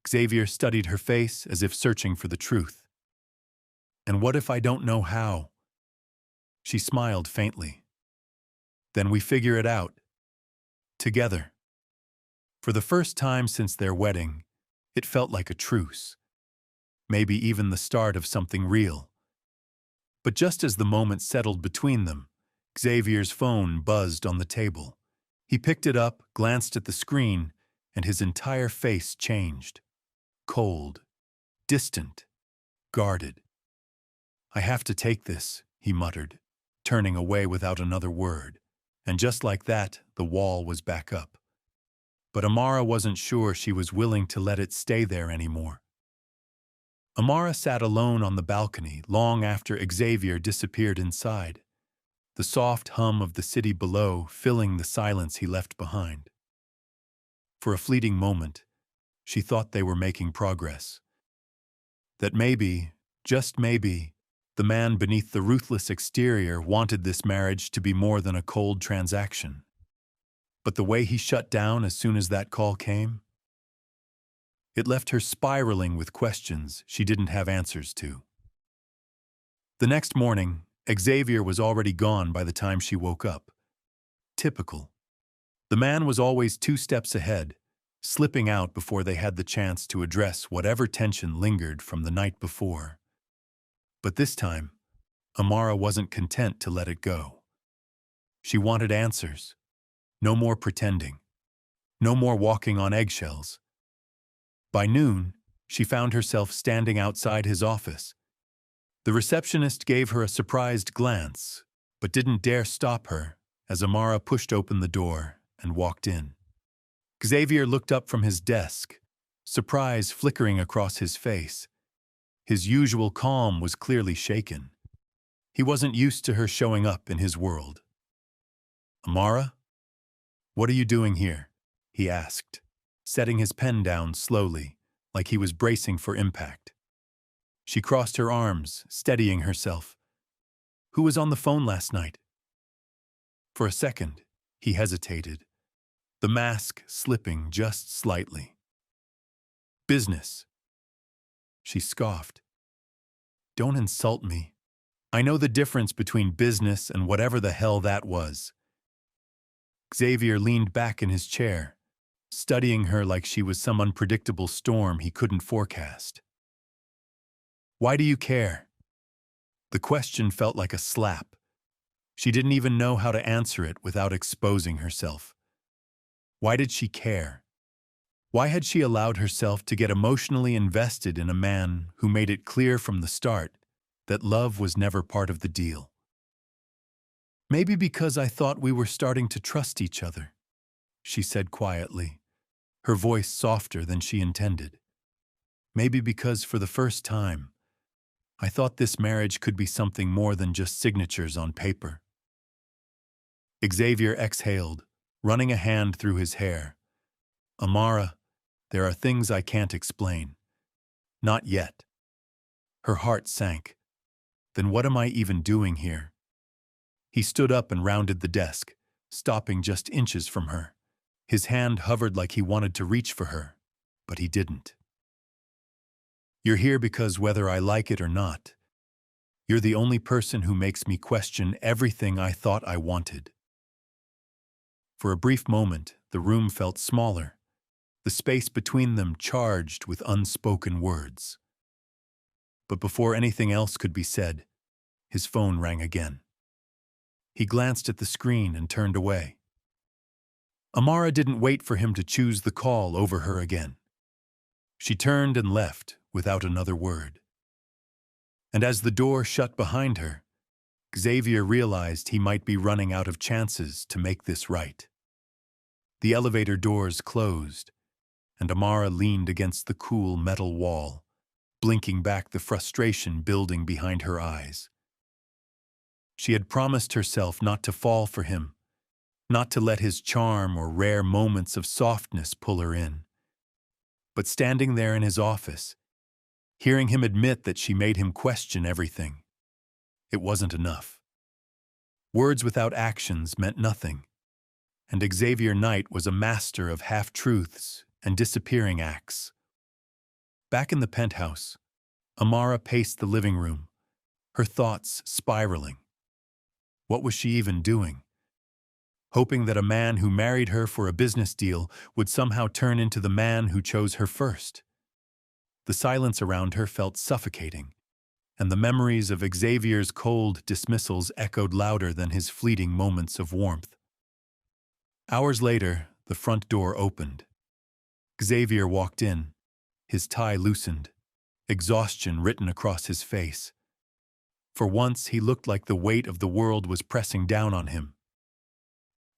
Xavier studied her face as if searching for the truth. And what if I don't know how? She smiled faintly. Then we figure it out. Together. For the first time since their wedding, it felt like a truce. Maybe even the start of something real. But just as the moment settled between them, Xavier's phone buzzed on the table. He picked it up, glanced at the screen, and his entire face changed. Cold, distant, guarded. I have to take this, he muttered, turning away without another word. And just like that, the wall was back up. But Amara wasn't sure she was willing to let it stay there anymore. Amara sat alone on the balcony long after Xavier disappeared inside, the soft hum of the city below filling the silence he left behind. For a fleeting moment, she thought they were making progress. That maybe, just maybe, the man beneath the ruthless exterior wanted this marriage to be more than a cold transaction. But the way he shut down as soon as that call came, it left her spiraling with questions she didn't have answers to. The next morning, Xavier was already gone by the time she woke up. Typical. The man was always 2 steps ahead, slipping out before they had the chance to address whatever tension lingered from the night before. But this time, Amara wasn't content to let it go. She wanted answers. No more pretending. No more walking on eggshells. By noon, she found herself standing outside his office. The receptionist gave her a surprised glance, but didn't dare stop her as Amara pushed open the door and walked in. Xavier looked up from his desk, surprise flickering across his face. His usual calm was clearly shaken. He wasn't used to her showing up in his world. Amara? What are you doing here? he asked, setting his pen down slowly, like he was bracing for impact. She crossed her arms, steadying herself. Who was on the phone last night? For a second, he hesitated, the mask slipping just slightly. Business. She scoffed. Don't insult me. I know the difference between business and whatever the hell that was. Xavier leaned back in his chair, studying her like she was some unpredictable storm he couldn't forecast. Why do you care? The question felt like a slap. She didn't even know how to answer it without exposing herself. Why did she care? Why had she allowed herself to get emotionally invested in a man who made it clear from the start that love was never part of the deal? Maybe because I thought we were starting to trust each other, she said quietly, her voice softer than she intended. Maybe because for the first time, I thought this marriage could be something more than just signatures on paper. Xavier exhaled, running a hand through his hair. Amara, there are things I can't explain. Not yet. Her heart sank. Then what am I even doing here? He stood up and rounded the desk, stopping just inches from her. His hand hovered like he wanted to reach for her, but he didn't. You're here because whether I like it or not, you're the only person who makes me question everything I thought I wanted. For a brief moment, the room felt smaller, the space between them charged with unspoken words. But before anything else could be said, his phone rang again. He glanced at the screen and turned away. Amara didn't wait for him to choose the call over her again. She turned and left without another word. And as the door shut behind her, Xavier realized he might be running out of chances to make this right. The elevator doors closed, and Amara leaned against the cool metal wall, blinking back the frustration building behind her eyes. She had promised herself not to fall for him, not to let his charm or rare moments of softness pull her in. But standing there in his office, hearing him admit that she made him question everything, it wasn't enough. Words without actions meant nothing, and Xavier Knight was a master of half-truths and disappearing acts. Back in the penthouse, Amara paced the living room, her thoughts spiraling. What was she even doing? Hoping that a man who married her for a business deal would somehow turn into the man who chose her first. The silence around her felt suffocating, and the memories of Xavier's cold dismissals echoed louder than his fleeting moments of warmth. Hours later, the front door opened. Xavier walked in, his tie loosened, exhaustion written across his face. For once, he looked like the weight of the world was pressing down on him.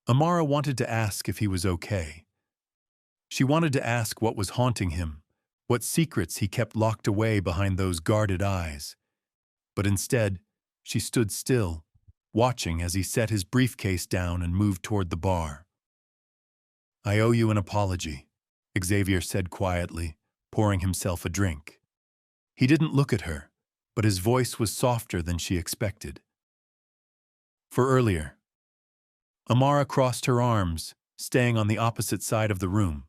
Amara wanted to ask if he was okay. She wanted to ask what was haunting him, what secrets he kept locked away behind those guarded eyes. But instead, she stood still, watching as he set his briefcase down and moved toward the bar. I owe you an apology, Xavier said quietly, pouring himself a drink. He didn't look at her, but his voice was softer than she expected. For earlier. Amara crossed her arms, staying on the opposite side of the room.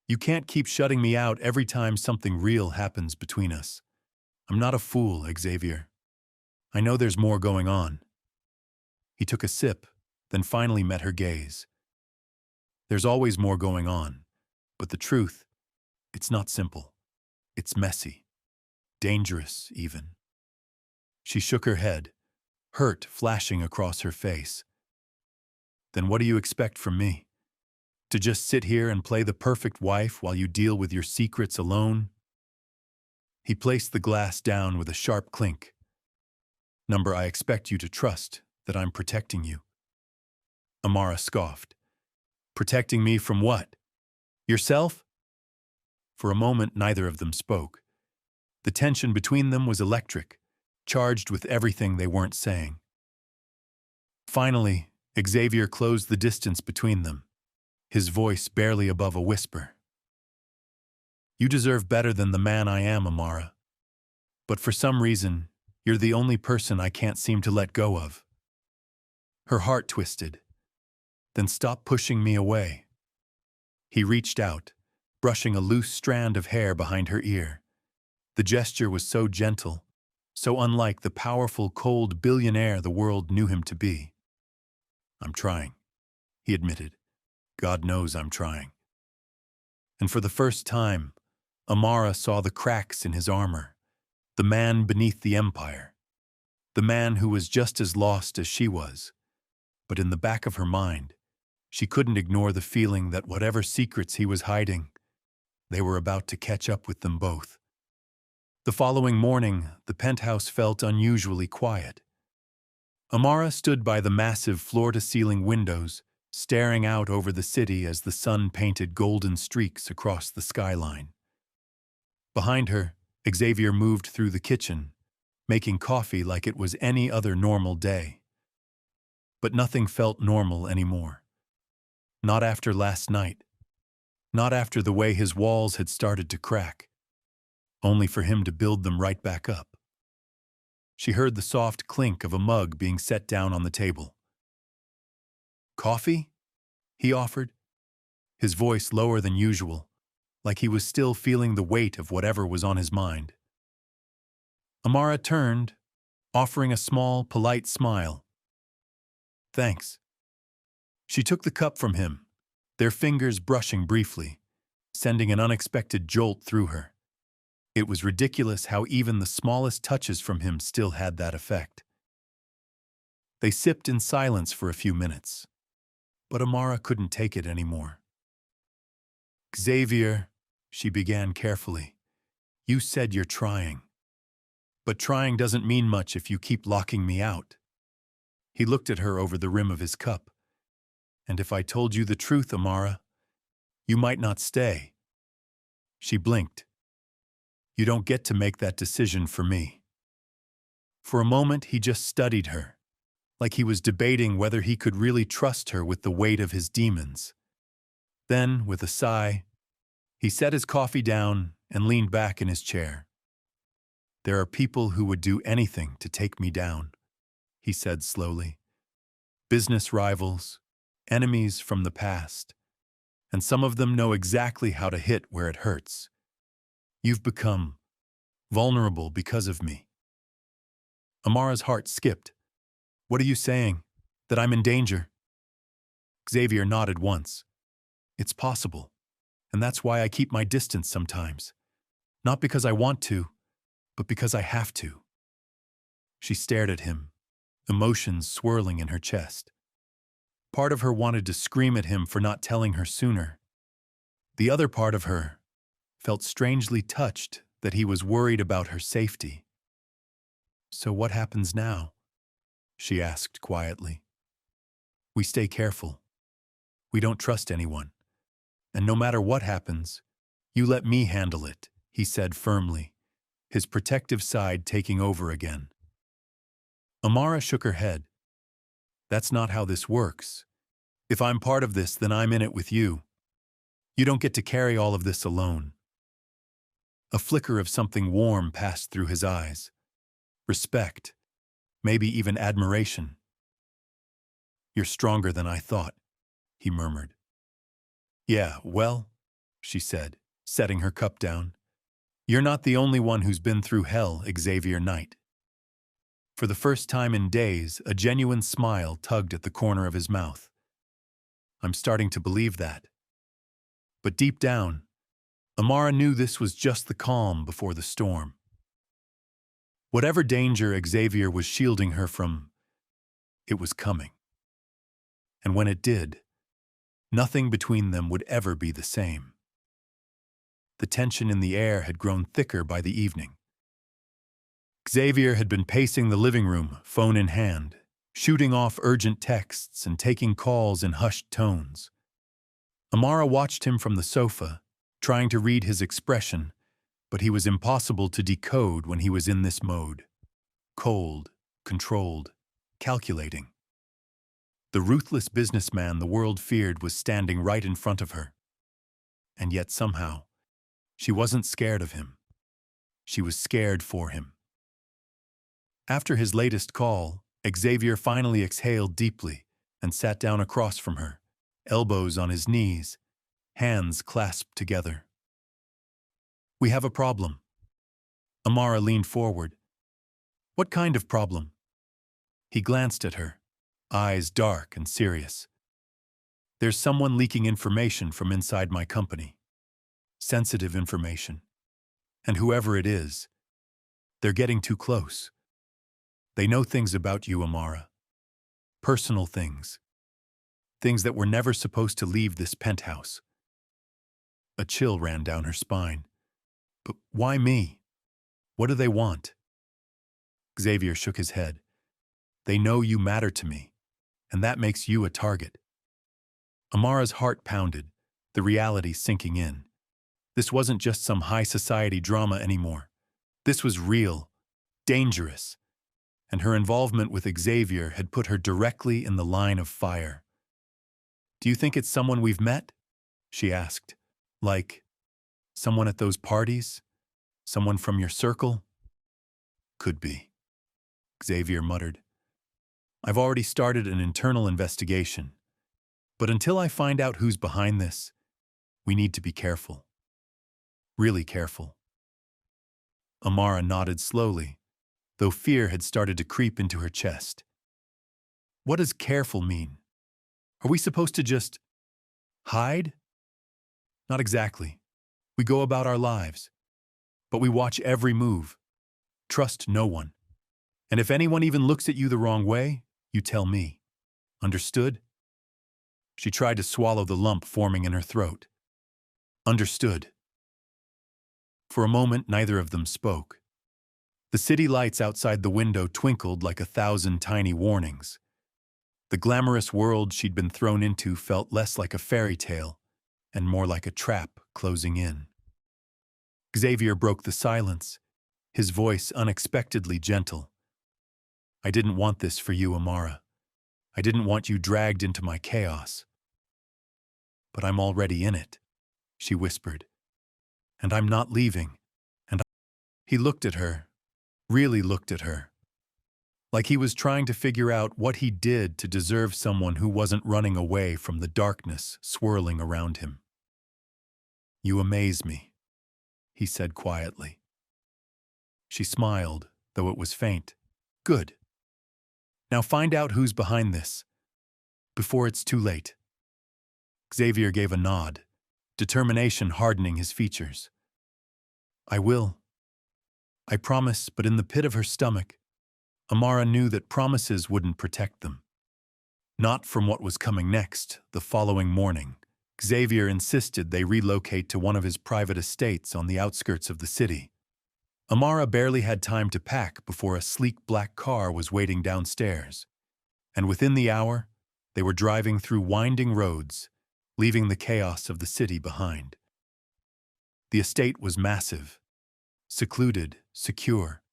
You can't keep shutting me out every time something real happens between us. I'm not a fool, Xavier. I know there's more going on. He took a sip, then finally met her gaze. There's always more going on, but the truth, it's not simple. It's messy. Dangerous, even. She shook her head, hurt flashing across her face. Then what do you expect from me? To just sit here and play the perfect wife while you deal with your secrets alone? He placed the glass down with a sharp clink. Number, I expect you to trust that I'm protecting you. Amara scoffed. Protecting me from what? Yourself? For a moment, neither of them spoke. The tension between them was electric, charged with everything they weren't saying. Finally, Xavier closed the distance between them. his voice barely above a whisper. You deserve better than the man I am, Amara. But for some reason, you're the only person I can't seem to let go of. Her heart twisted. Then stop pushing me away. He reached out, brushing a loose strand of hair behind her ear. The gesture was so gentle, so unlike the powerful, cold billionaire the world knew him to be. I'm trying, he admitted. God knows I'm trying. And for the first time, Amara saw the cracks in his armor, the man beneath the empire, the man who was just as lost as she was. But in the back of her mind, she couldn't ignore the feeling that whatever secrets he was hiding, they were about to catch up with them both. The following morning, the penthouse felt unusually quiet. Amara stood by the massive floor-to-ceiling windows, staring out over the city as the sun painted golden streaks across the skyline. Behind her, Xavier moved through the kitchen, making coffee like it was any other normal day. But nothing felt normal anymore. Not after last night. Not after the way his walls had started to crack, only for him to build them right back up. She heard the soft clink of a mug being set down on the table. Coffee? He offered, his voice lower than usual, like he was still feeling the weight of whatever was on his mind. Amara turned, offering a small, polite smile. Thanks. She took the cup from him, their fingers brushing briefly, sending an unexpected jolt through her. It was ridiculous how even the smallest touches from him still had that effect. They sipped in silence for a few minutes, but Amara couldn't take it anymore. Xavier, she began carefully, you said you're trying. But trying doesn't mean much if you keep locking me out. He looked at her over the rim of his cup. And if I told you the truth, Amara, you might not stay. She blinked. You don't get to make that decision for me. For a moment, he just studied her, like he was debating whether he could really trust her with the weight of his demons. Then, with a sigh, he set his coffee down and leaned back in his chair. There are people who would do anything to take me down, he said slowly. Business rivals, enemies from the past, and some of them know exactly how to hit where it hurts. You've become vulnerable because of me. Amara's heart skipped. What are you saying? That I'm in danger? Xavier nodded once. It's possible, and that's why I keep my distance sometimes. Not because I want to, but because I have to. She stared at him, emotions swirling in her chest. Part of her wanted to scream at him for not telling her sooner. The other part of her felt strangely touched that he was worried about her safety. So what happens now? She asked quietly. We stay careful. We don't trust anyone. And no matter what happens, you let me handle it, he said firmly, his protective side taking over again. Amara shook her head. That's not how this works. If I'm part of this, then I'm in it with you. You don't get to carry all of this alone. A flicker of something warm passed through his eyes. Respect, maybe even admiration. You're stronger than I thought, he murmured. Yeah, well, she said, setting her cup down. You're not the only one who's been through hell, Xavier Knight. For the first time in days, a genuine smile tugged at the corner of his mouth. I'm starting to believe that. But deep down, Amara knew this was just the calm before the storm. Whatever danger Xavier was shielding her from, it was coming. And when it did, nothing between them would ever be the same. The tension in the air had grown thicker by the evening. Xavier had been pacing the living room, phone in hand, shooting off urgent texts and taking calls in hushed tones. Amara watched him from the sofa, trying to read his expression, but he was impossible to decode when he was in this mode. Cold, controlled, calculating. The ruthless businessman the world feared was standing right in front of her. And yet somehow, she wasn't scared of him. She was scared for him. After his latest call, Xavier finally exhaled deeply and sat down across from her, elbows on his knees, hands clasped together. "We have a problem." Amara leaned forward. "What kind of problem?" He glanced at her, eyes dark and serious. "There's someone leaking information from inside my company. Sensitive information. And whoever it is, they're getting too close. They know things about you, Amara. Personal things. Things that were never supposed to leave this penthouse." A chill ran down her spine. "But why me? What do they want?" Xavier shook his head. "They know you matter to me, and that makes you a target." Amara's heart pounded, the reality sinking in. This wasn't just some high society drama anymore. This was real, dangerous, and her involvement with Xavier had put her directly in the line of fire. "Do you think it's someone we've met?" she asked. "Like, someone at those parties? Someone from your circle?" "Could be," Xavier muttered. "I've already started an internal investigation. But until I find out who's behind this, we need to be careful. Really careful." Amara nodded slowly, though fear had started to creep into her chest. "What does careful mean? Are we supposed to just hide?" "Not exactly. We go about our lives. But we watch every move. Trust no one. And if anyone even looks at you the wrong way, you tell me. Understood?" She tried to swallow the lump forming in her throat. "Understood." For a moment, neither of them spoke. The city lights outside the window twinkled like 1,000 tiny warnings. The glamorous world she'd been thrown into felt less like a fairy tale and more like a trap closing in. Xavier broke the silence, his voice unexpectedly gentle. "I didn't want this for you, Amara. I didn't want you dragged into my chaos. But I'm already in it," she whispered. "And I'm not leaving." He looked at her, really looked at her, like he was trying to figure out what he did to deserve someone who wasn't running away from the darkness swirling around him. "You amaze me," he said quietly. She smiled, though it was faint. "Good. Now find out who's behind this, before it's too late." Xavier gave a nod, determination hardening his features. "I will. I promise," but in the pit of her stomach, Amara knew that promises wouldn't protect them. Not from what was coming next. The following morning, Xavier insisted they relocate to one of his private estates on the outskirts of the city. Amara barely had time to pack before a sleek black car was waiting downstairs, and within the hour, they were driving through winding roads, leaving the chaos of the city behind. The estate was massive, secluded, secure,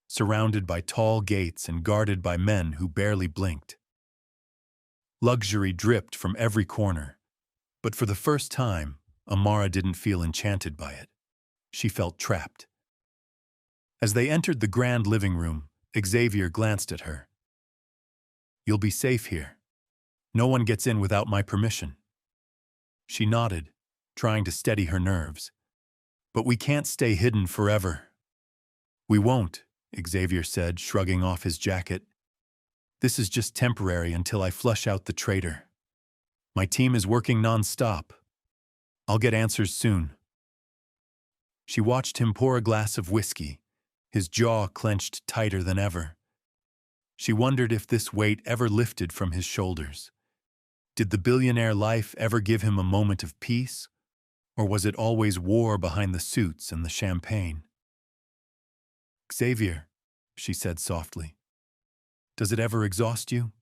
surrounded by tall gates and guarded by men who barely blinked. Luxury dripped from every corner, but for the first time, Amara didn't feel enchanted by it. She felt trapped. As they entered the grand living room, Xavier glanced at her. "You'll be safe here. No one gets in without my permission." She nodded, trying to steady her nerves. "But we can't stay hidden forever." "We won't," Xavier said, shrugging off his jacket. "This is just temporary until I flush out the traitor. My team is working non-stop. I'll get answers soon." She watched him pour a glass of whiskey, his jaw clenched tighter than ever. She wondered if this weight ever lifted from his shoulders. Did the billionaire life ever give him a moment of peace, or was it always war behind the suits and the champagne? "Xavier," she said softly, "does it ever exhaust you?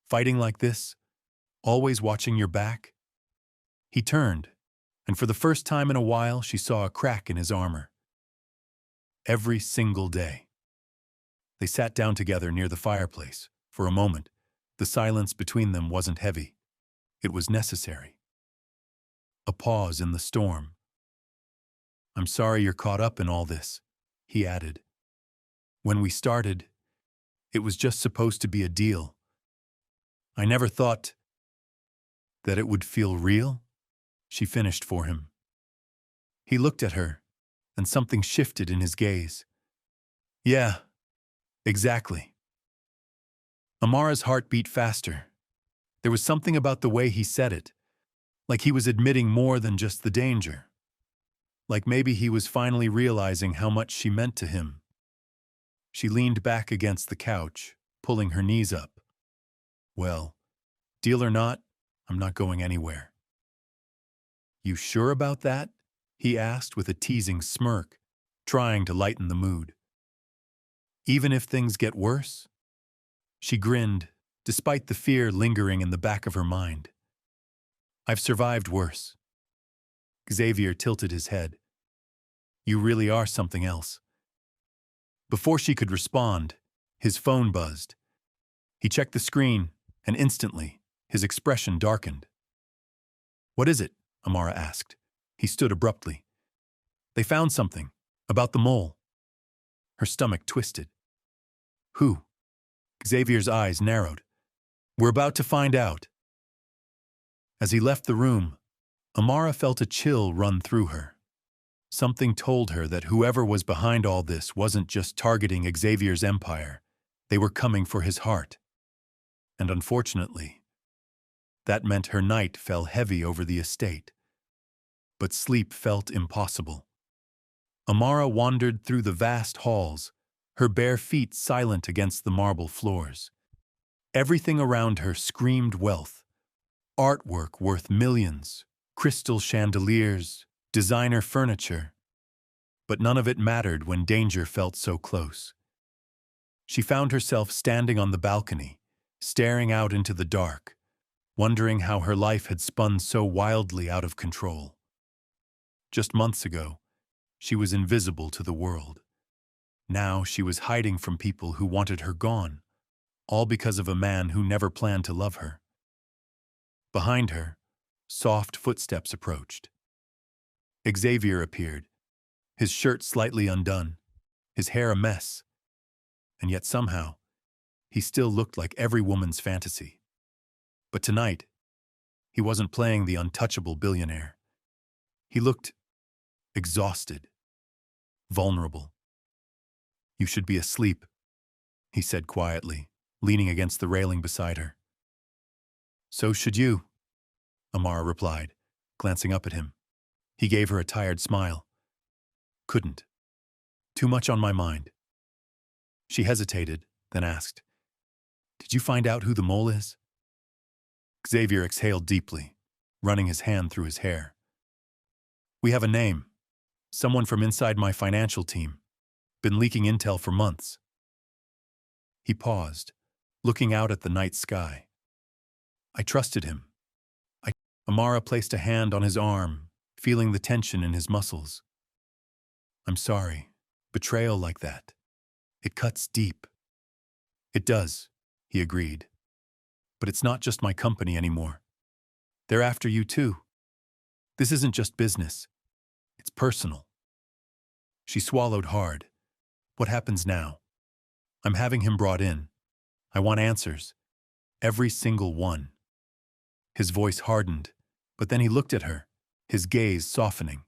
Fighting like this, always watching your back?" He turned, and for the first time in a while she saw a crack in his armor. Every single day. They sat down together near the fireplace. For a moment, The silence between them wasn't heavy. It was necessary. A pause in the storm. "I'm sorry you're caught up in all this," he added. "When we started, it was just supposed to be a deal. I never thought that it would feel real," she finished for him. He looked at her, and something shifted in his gaze. "Yeah, exactly." Amara's heart beat faster. There was something about the way he said it, like he was admitting more than just the danger. Like maybe he was finally realizing how much she meant to him. She leaned back against the couch, pulling her knees up. "Well, deal or not, I'm not going anywhere." "You sure about that?" he asked with a teasing smirk, trying to lighten the mood. "Even if things get worse?" She grinned, despite the fear lingering in the back of her mind. "I've survived worse." Xavier tilted his head. "You really are something else." Before she could respond, his phone buzzed. He checked the screen, and instantly, his expression darkened. "What is it?" Amara asked. He stood abruptly. "They found something. About the mole." Her stomach twisted. "Who?" Xavier's eyes narrowed. "We're about to find out." As he left the room, Amara felt a chill run through her. Something told her that whoever was behind all this wasn't just targeting Xavier's empire. They were coming for his heart. And unfortunately, that meant her night fell heavy over the estate. But sleep felt impossible. Amara wandered through the vast halls, her bare feet silent against the marble floors. Everything around her screamed wealth. Artwork worth millions, crystal chandeliers, designer furniture. But none of it mattered when danger felt so close. She found herself standing on the balcony, staring out into the dark, wondering how her life had spun so wildly out of control. Just months ago, she was invisible to the world. Now she was hiding from people who wanted her gone, all because of a man who never planned to love her. Behind her, soft footsteps approached. Xavier appeared, his shirt slightly undone, his hair a mess, and yet somehow, he still looked like every woman's fantasy. But tonight, he wasn't playing the untouchable billionaire. He looked exhausted, vulnerable. "You should be asleep," he said quietly, leaning against the railing beside her. "So should you," Amara replied, glancing up at him. He gave her a tired smile. "Couldn't. Too much on my mind." She hesitated, then asked, "Did you find out who the mole is?" Xavier exhaled deeply, running his hand through his hair. "We have a name. Someone from inside my financial team. Been leaking intel for months." He paused, looking out at the night sky. "I trusted him." Amara placed a hand on his arm, feeling the tension in his muscles. "I'm sorry. Betrayal like that. It cuts deep." "It does," he agreed. "But it's not just my company anymore. They're after you too. This isn't just business. It's personal." She swallowed hard. "What happens now?" "I'm having him brought in. I want answers. Every single one." His voice hardened, but then he looked at her, his gaze softening.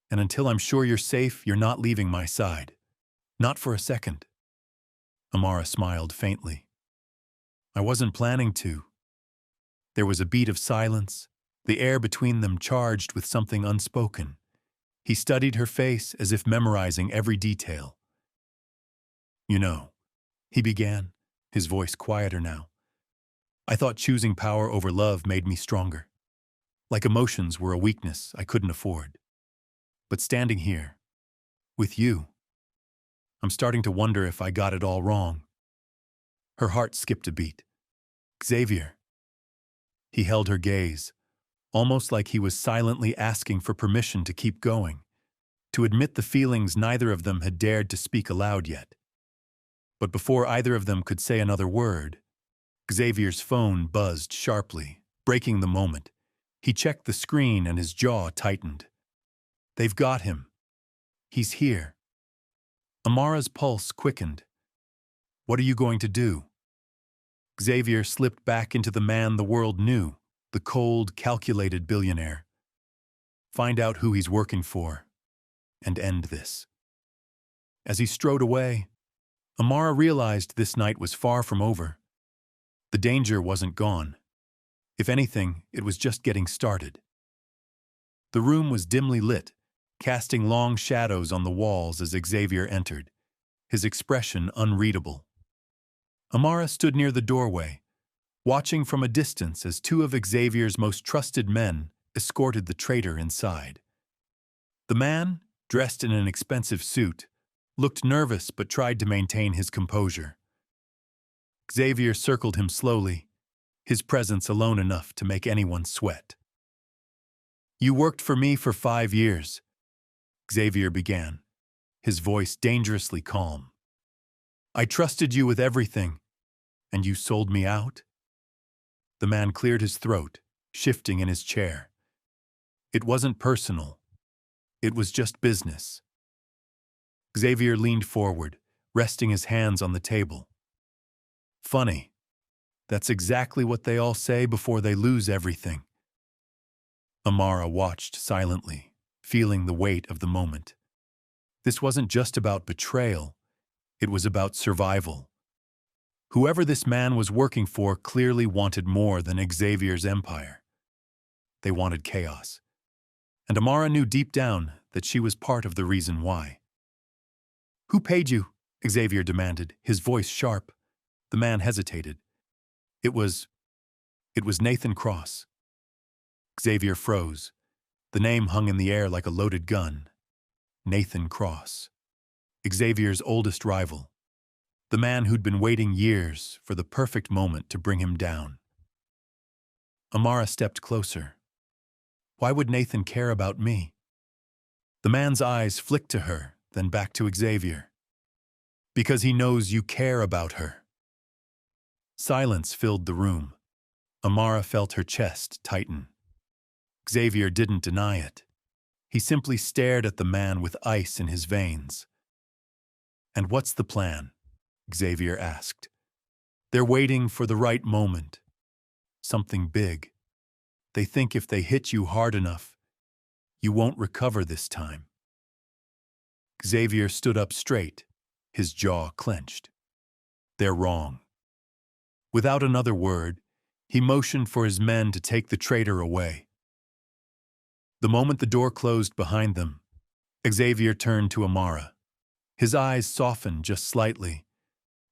"And until I'm sure you're safe, you're not leaving my side. Not for a second." Amara smiled faintly. "I wasn't planning to." There was a beat of silence, the air between them charged with something unspoken. He studied her face as if memorizing every detail. "You know," he began, his voice quieter now, "I thought choosing power over love made me stronger. Like emotions were a weakness I couldn't afford. But standing here, with you, I'm starting to wonder if I got it all wrong." Her heart skipped a beat. "Xavier." He held her gaze, almost like he was silently asking for permission to keep going, to admit the feelings neither of them had dared to speak aloud yet. But before either of them could say another word, Xavier's phone buzzed sharply, breaking the moment. He checked the screen and his jaw tightened. They've got him. He's here. Amara's pulse quickened. What are you going to do? Xavier slipped back into the man the world knew, the cold, calculated billionaire. Find out who he's working for, and end this. As he strode away, Amara realized this night was far from over. The danger wasn't gone. If anything, it was just getting started. The room was dimly lit, casting long shadows on the walls as Xavier entered, his expression unreadable. Amara stood near the doorway, watching from a distance as two of Xavier's most trusted men escorted the traitor inside. The man, dressed in an expensive suit, looked nervous but tried to maintain his composure. Xavier circled him slowly, his presence alone enough to make anyone sweat. You worked for me for 5 years, Xavier began, his voice dangerously calm. I trusted you with everything, and you sold me out? The man cleared his throat, shifting in his chair. It wasn't personal. It was just business. Xavier leaned forward, resting his hands on the table. Funny. That's exactly what they all say before they lose everything. Amara watched silently, feeling the weight of the moment. This wasn't just about betrayal. It was about survival. Whoever this man was working for clearly wanted more than Xavier's empire. They wanted chaos. And Amara knew deep down that she was part of the reason why. Who paid you? Xavier demanded, his voice sharp. The man hesitated. It was Nathan Cross. Xavier froze. The name hung in the air like a loaded gun. Nathan Cross. Xavier's oldest rival. The man who'd been waiting years for the perfect moment to bring him down. Amara stepped closer. Why would Nathan care about me? The man's eyes flicked to her, then back to Xavier. Because he knows you care about her. Silence filled the room. Amara felt her chest tighten. Xavier didn't deny it. He simply stared at the man with ice in his veins. And what's the plan? Xavier asked. They're waiting for the right moment. Something big. They think if they hit you hard enough, you won't recover this time. Xavier stood up straight, his jaw clenched. They're wrong. Without another word, he motioned for his men to take the traitor away. The moment the door closed behind them, Xavier turned to Amara. His eyes softened just slightly,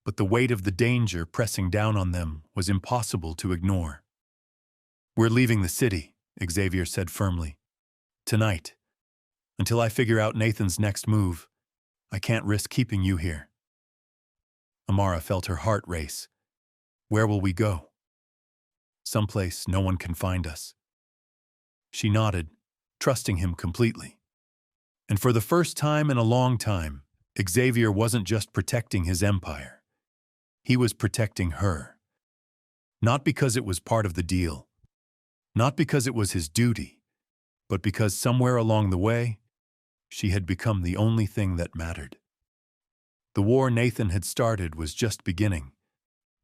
but the weight of the danger pressing down on them was impossible to ignore. We're leaving the city, Xavier said firmly. Tonight. Until I figure out Nathan's next move, I can't risk keeping you here. Amara felt her heart race. Where will we go? Someplace no one can find us. She nodded, trusting him completely. And for the first time in a long time, Xavier wasn't just protecting his empire. He was protecting her. Not because it was part of the deal. Not because it was his duty, but because somewhere along the way, she had become the only thing that mattered. The war Nathan had started was just beginning,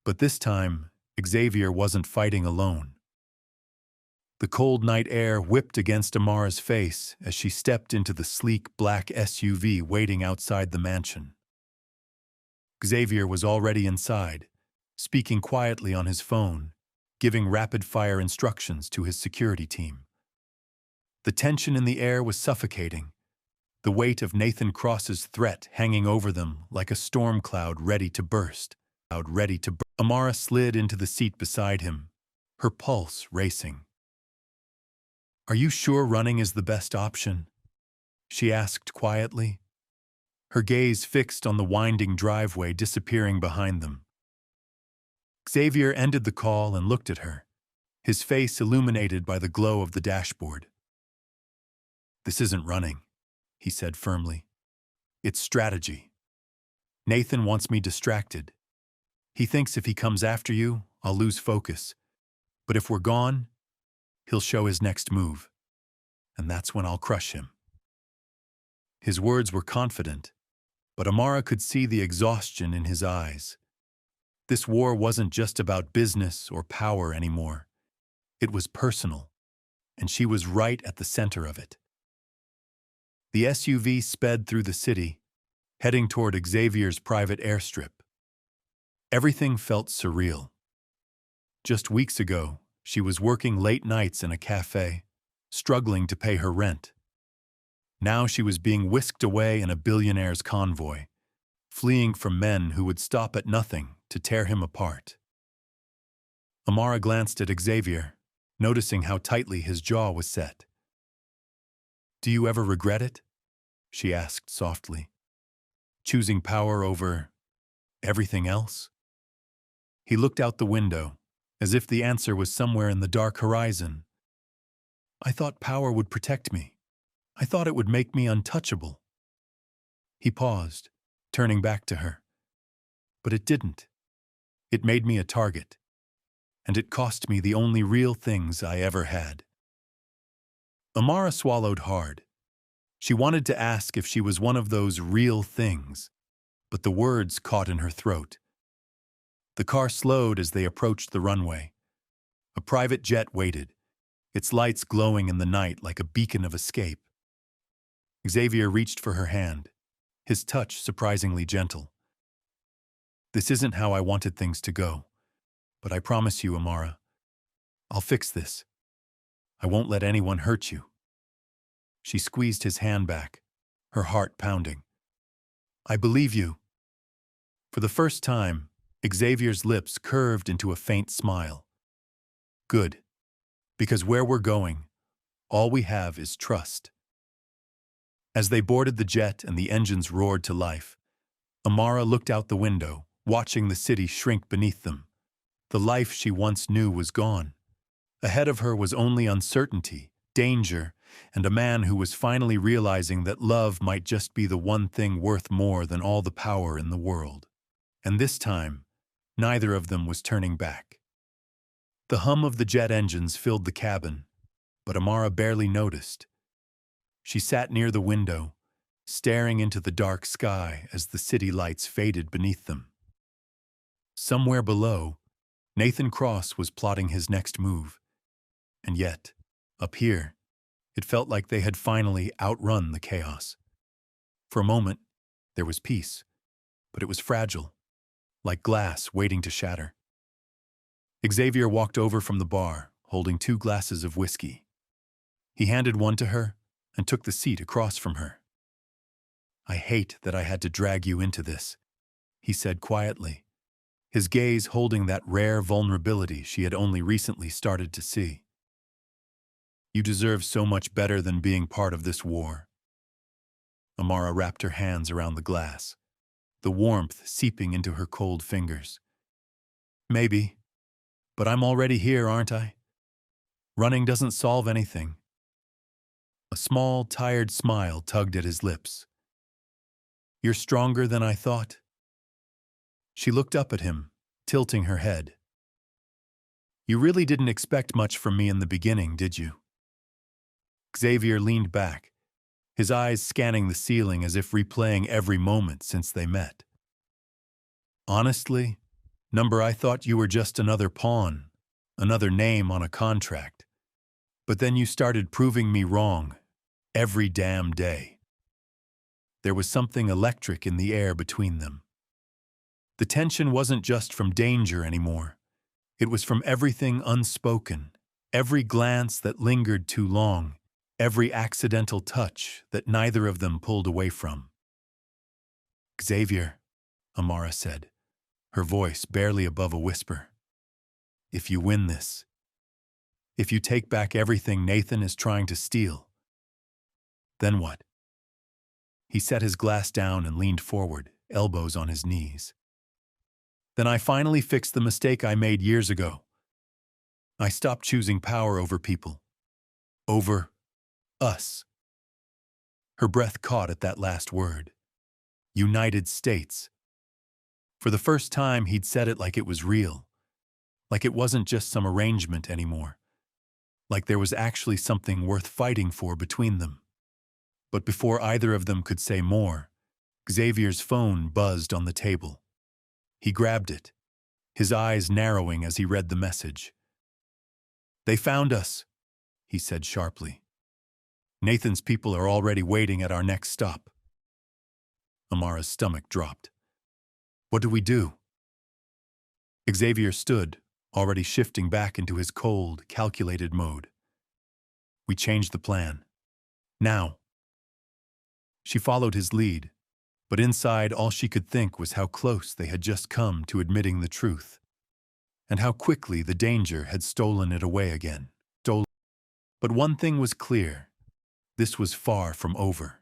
but this time, Xavier wasn't fighting alone. The cold night air whipped against Amara's face as she stepped into the sleek black SUV waiting outside the mansion. Xavier was already inside, speaking quietly on his phone, giving rapid-fire instructions to his security team. The tension in the air was suffocating, the weight of Nathan Cross's threat hanging over them like a storm cloud ready to burst. Amara slid into the seat beside him, her pulse racing. Are you sure running is the best option? She asked quietly, her gaze fixed on the winding driveway disappearing behind them. Xavier ended the call and looked at her, his face illuminated by the glow of the dashboard. This isn't running, he said firmly. It's strategy. Nathan wants me distracted. He thinks if he comes after you, I'll lose focus. But if we're gone, he'll show his next move, and that's when I'll crush him." His words were confident, but Amara could see the exhaustion in his eyes. This war wasn't just about business or power anymore. It was personal, and she was right at the center of it. The SUV sped through the city, heading toward Xavier's private airstrip. Everything felt surreal. Just weeks ago, she was working late nights in a cafe, struggling to pay her rent. Now she was being whisked away in a billionaire's convoy, fleeing from men who would stop at nothing to tear him apart. Amara glanced at Xavier, noticing how tightly his jaw was set. "Do you ever regret it?" she asked softly. "Choosing power over everything else?" He looked out the window, as if the answer was somewhere in the dark horizon. "I thought power would protect me. I thought it would make me untouchable." He paused, turning back to her. "But it didn't. It made me a target, and it cost me the only real things I ever had." Amara swallowed hard. She wanted to ask if she was one of those real things, but the words caught in her throat. The car slowed as they approached the runway. A private jet waited, its lights glowing in the night like a beacon of escape. Xavier reached for her hand, his touch surprisingly gentle. "This isn't how I wanted things to go, but I promise you, Amara, I'll fix this. I won't let anyone hurt you." She squeezed his hand back, her heart pounding. "I believe you." For the first time, Xavier's lips curved into a faint smile. "Good, because where we're going, all we have is trust." As they boarded the jet and the engines roared to life, Amara looked out the window, watching the city shrink beneath them. The life she once knew was gone. Ahead of her was only uncertainty, danger, and a man who was finally realizing that love might just be the one thing worth more than all the power in the world. And this time, neither of them was turning back. The hum of the jet engines filled the cabin, but Amara barely noticed. She sat near the window, staring into the dark sky as the city lights faded beneath them. Somewhere below, Nathan Cross was plotting his next move. And yet, up here, it felt like they had finally outrun the chaos. For a moment, there was peace, but it was fragile, like glass waiting to shatter. Xavier walked over from the bar, holding 2 glasses of whiskey. He handed one to her and took the seat across from her. "I hate that I had to drag you into this," he said quietly, his gaze holding that rare vulnerability she had only recently started to see. "You deserve so much better than being part of this war." Amara wrapped her hands around the glass, the warmth seeping into her cold fingers. "Maybe, but I'm already here, aren't I? Running doesn't solve anything." A small, tired smile tugged at his lips. "You're stronger than I thought." She looked up at him, tilting her head. "You really didn't expect much from me in the beginning, did you?" Xavier leaned back, his eyes scanning the ceiling as if replaying every moment since they met. "Honestly, number, I thought you were just another pawn, another name on a contract. But then you started proving me wrong, every damn day." There was something electric in the air between them. The tension wasn't just from danger anymore. It was from everything unspoken, every glance that lingered too long, every accidental touch that neither of them pulled away from. "Xavier," Amara said, her voice barely above a whisper, "if you win this, if you take back everything Nathan is trying to steal, then what?" He set his glass down and leaned forward, elbows on his knees. "Then I finally fixed the mistake I made years ago. I stopped choosing power over people. Over us." Her breath caught at that last word. United States. For the first time, he'd said it like it was real. like it wasn't just some arrangement anymore, like there was actually something worth fighting for between them. But before either of them could say more, Xavier's phone buzzed on the table. He grabbed it, his eyes narrowing as he read the message. "They found us," he said sharply. "Nathan's people are already waiting at our next stop." Amara's stomach dropped. "What do we do?" Xavier stood, already shifting back into his cold, calculated mode. "We changed the plan. Now." She followed his lead, but inside all she could think was how close they had just come to admitting the truth, and how quickly the danger had stolen it away again. But one thing was clear: this was far from over.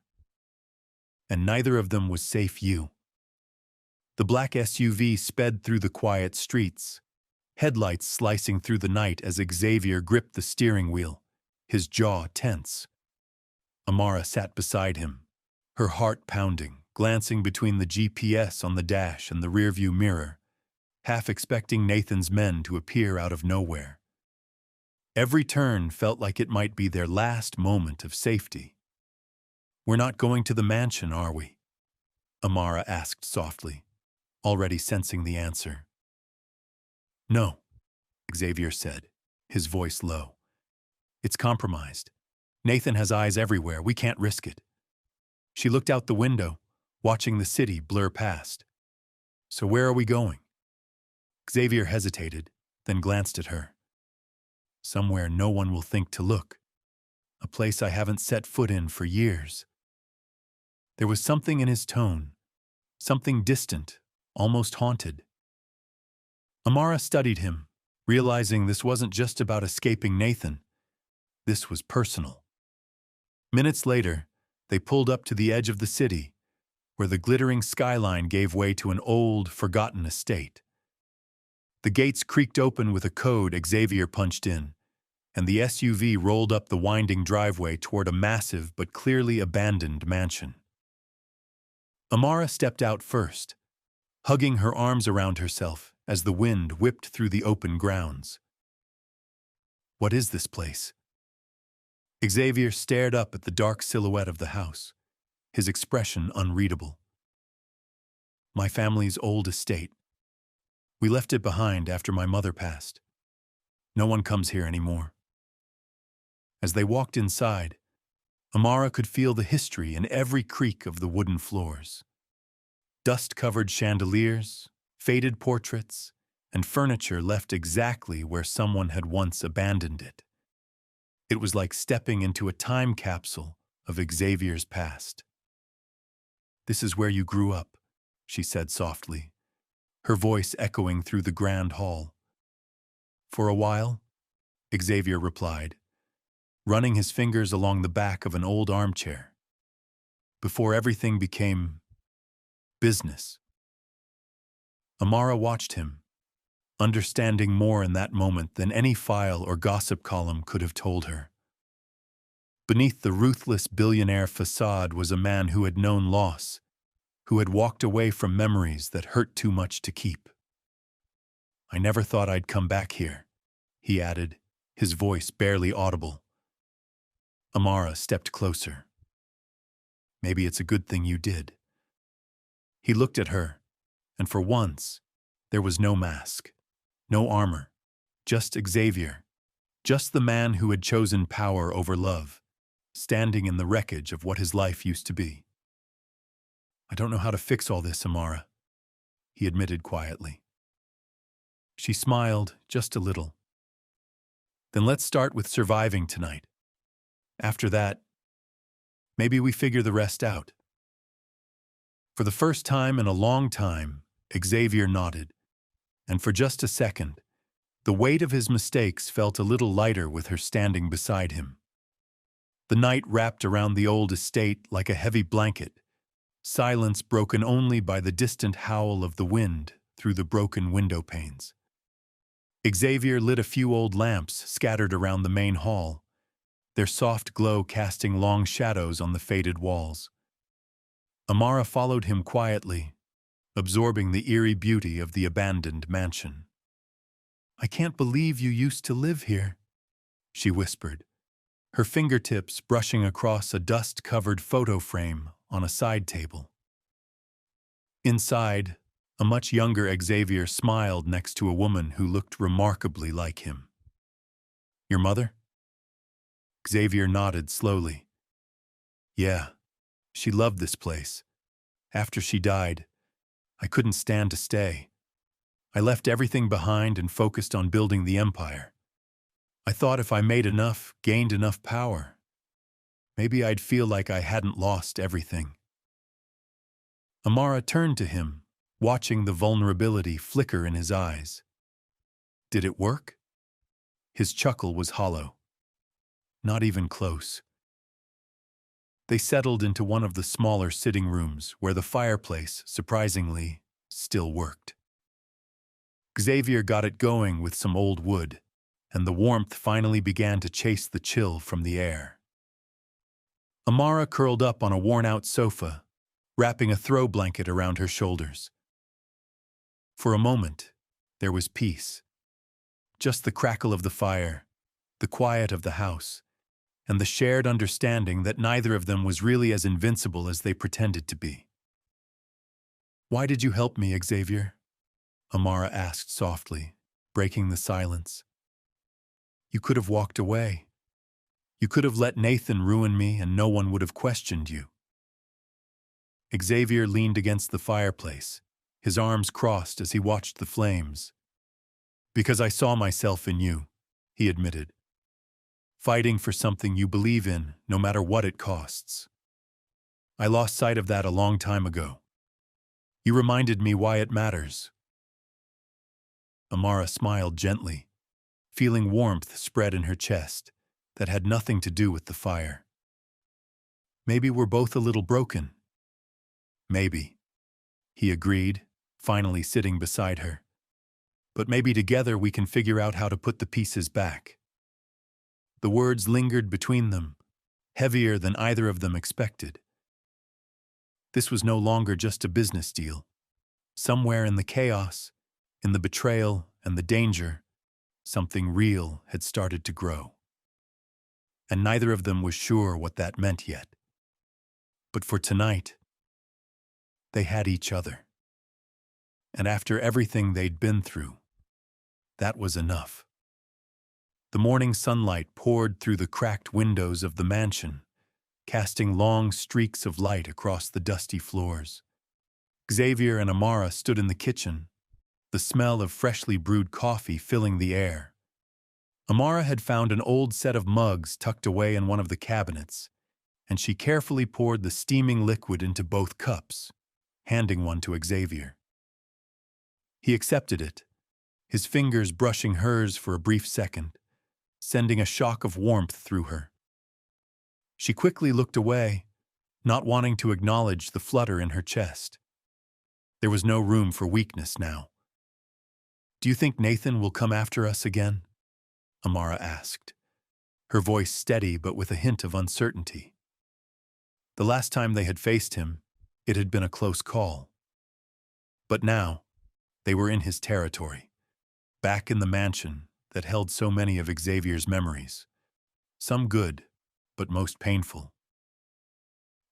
And neither of them was safe. The black SUV sped through the quiet streets, headlights slicing through the night as Xavier gripped the steering wheel, his jaw tense. Amara sat beside him, her heart pounding, glancing between the GPS on the dash and the rearview mirror, half expecting Nathan's men to appear out of nowhere. Every turn felt like it might be their last moment of safety. "We're not going to the mansion, are we?" Amara asked softly, already sensing the answer. "No," Xavier said, his voice low. "It's compromised. Nathan has eyes everywhere. We can't risk it." She looked out the window, watching the city blur past. "So where are we going?" Xavier hesitated, then glanced at her. "Somewhere no one will think to look. A place I haven't set foot in for years." There was something in his tone, something distant, almost haunted. Amara studied him, realizing this wasn't just about escaping Nathan. This was personal. Minutes later, they pulled up to the edge of the city, where the glittering skyline gave way to an old, forgotten estate. The gates creaked open with a code Xavier punched in, and the SUV rolled up the winding driveway toward a massive but clearly abandoned mansion. Amara stepped out first, hugging her arms around herself as the wind whipped through the open grounds. "What is this place?" Xavier stared up at the dark silhouette of the house, his expression unreadable. "My family's old estate. We left it behind after my mother passed. No one comes here anymore." As they walked inside, Amara could feel the history in every creak of the wooden floors. Dust-covered chandeliers, faded portraits, and furniture left exactly where someone had once abandoned it. It was like stepping into a time capsule of Xavier's past. "This is where you grew up," she said softly, her voice echoing through the grand hall. "For a while," Xavier replied, running his fingers along the back of an old armchair. "Before everything became business." Amara watched him, understanding more in that moment than any file or gossip column could have told her. Beneath the ruthless billionaire facade was a man who had known loss, who had walked away from memories that hurt too much to keep. "I never thought I'd come back here," he added, his voice barely audible. Amara stepped closer. "Maybe it's a good thing you did." He looked at her, and for once, there was no mask, no armor, just Xavier, just the man who had chosen power over love, standing in the wreckage of what his life used to be. "I don't know how to fix all this, Amara," he admitted quietly. She smiled just a little. "Then let's start with surviving tonight. After that, maybe we figure the rest out." For the first time in a long time, Xavier nodded, and for just a second, the weight of his mistakes felt a little lighter with her standing beside him. The night wrapped around the old estate like a heavy blanket, silence broken only by the distant howl of the wind through the broken window panes. Xavier lit a few old lamps scattered around the main hall, their soft glow casting long shadows on the faded walls. Amara followed him quietly, absorbing the eerie beauty of the abandoned mansion. I can't believe you used to live here, she whispered, her fingertips brushing across a dust-covered photo frame on a side table. Inside, a much younger Xavier smiled next to a woman who looked remarkably like him. Your mother? Xavier nodded slowly. Yeah, she loved this place. After she died, I couldn't stand to stay. I left everything behind and focused on building the empire. I thought if I made enough, gained enough power, maybe I'd feel like I hadn't lost everything. Amara turned to him, watching the vulnerability flicker in his eyes. Did it work? His chuckle was hollow. Not even close. They settled into one of the smaller sitting rooms where the fireplace, surprisingly, still worked. Xavier got it going with some old wood, and the warmth finally began to chase the chill from the air. Amara curled up on a worn-out sofa, wrapping a throw blanket around her shoulders. For a moment, there was peace. Just the crackle of the fire, the quiet of the house, and the shared understanding that neither of them was really as invincible as they pretended to be. Why did you help me, Xavier? Amara asked softly, breaking the silence. You could have walked away. You could have let Nathan ruin me and no one would have questioned you. Xavier leaned against the fireplace, his arms crossed as he watched the flames. Because I saw myself in you, he admitted. Fighting for something you believe in, no matter what it costs. I lost sight of that a long time ago. You reminded me why it matters. Amara smiled gently, feeling warmth spread in her chest that had nothing to do with the fire. Maybe we're both a little broken. Maybe, he agreed, finally sitting beside her. But maybe together we can figure out how to put the pieces back. The words lingered between them, heavier than either of them expected. This was no longer just a business deal. Somewhere in the chaos, in the betrayal and the danger, something real had started to grow. And neither of them was sure what that meant yet. But for tonight, they had each other. And after everything they'd been through, that was enough. The morning sunlight poured through the cracked windows of the mansion, casting long streaks of light across the dusty floors. Xavier and Amara stood in the kitchen, the smell of freshly brewed coffee filling the air. Amara had found an old set of mugs tucked away in one of the cabinets, and she carefully poured the steaming liquid into both cups, handing one to Xavier. He accepted it, his fingers brushing hers for a brief second, sending a shock of warmth through her. She quickly looked away, not wanting to acknowledge the flutter in her chest. There was no room for weakness now. Do you think Nathan will come after us again? Amara asked, her voice steady but with a hint of uncertainty. The last time they had faced him, it had been a close call. But now, they were in his territory, back in the mansion that held so many of Xavier's memories. Some good, but most painful.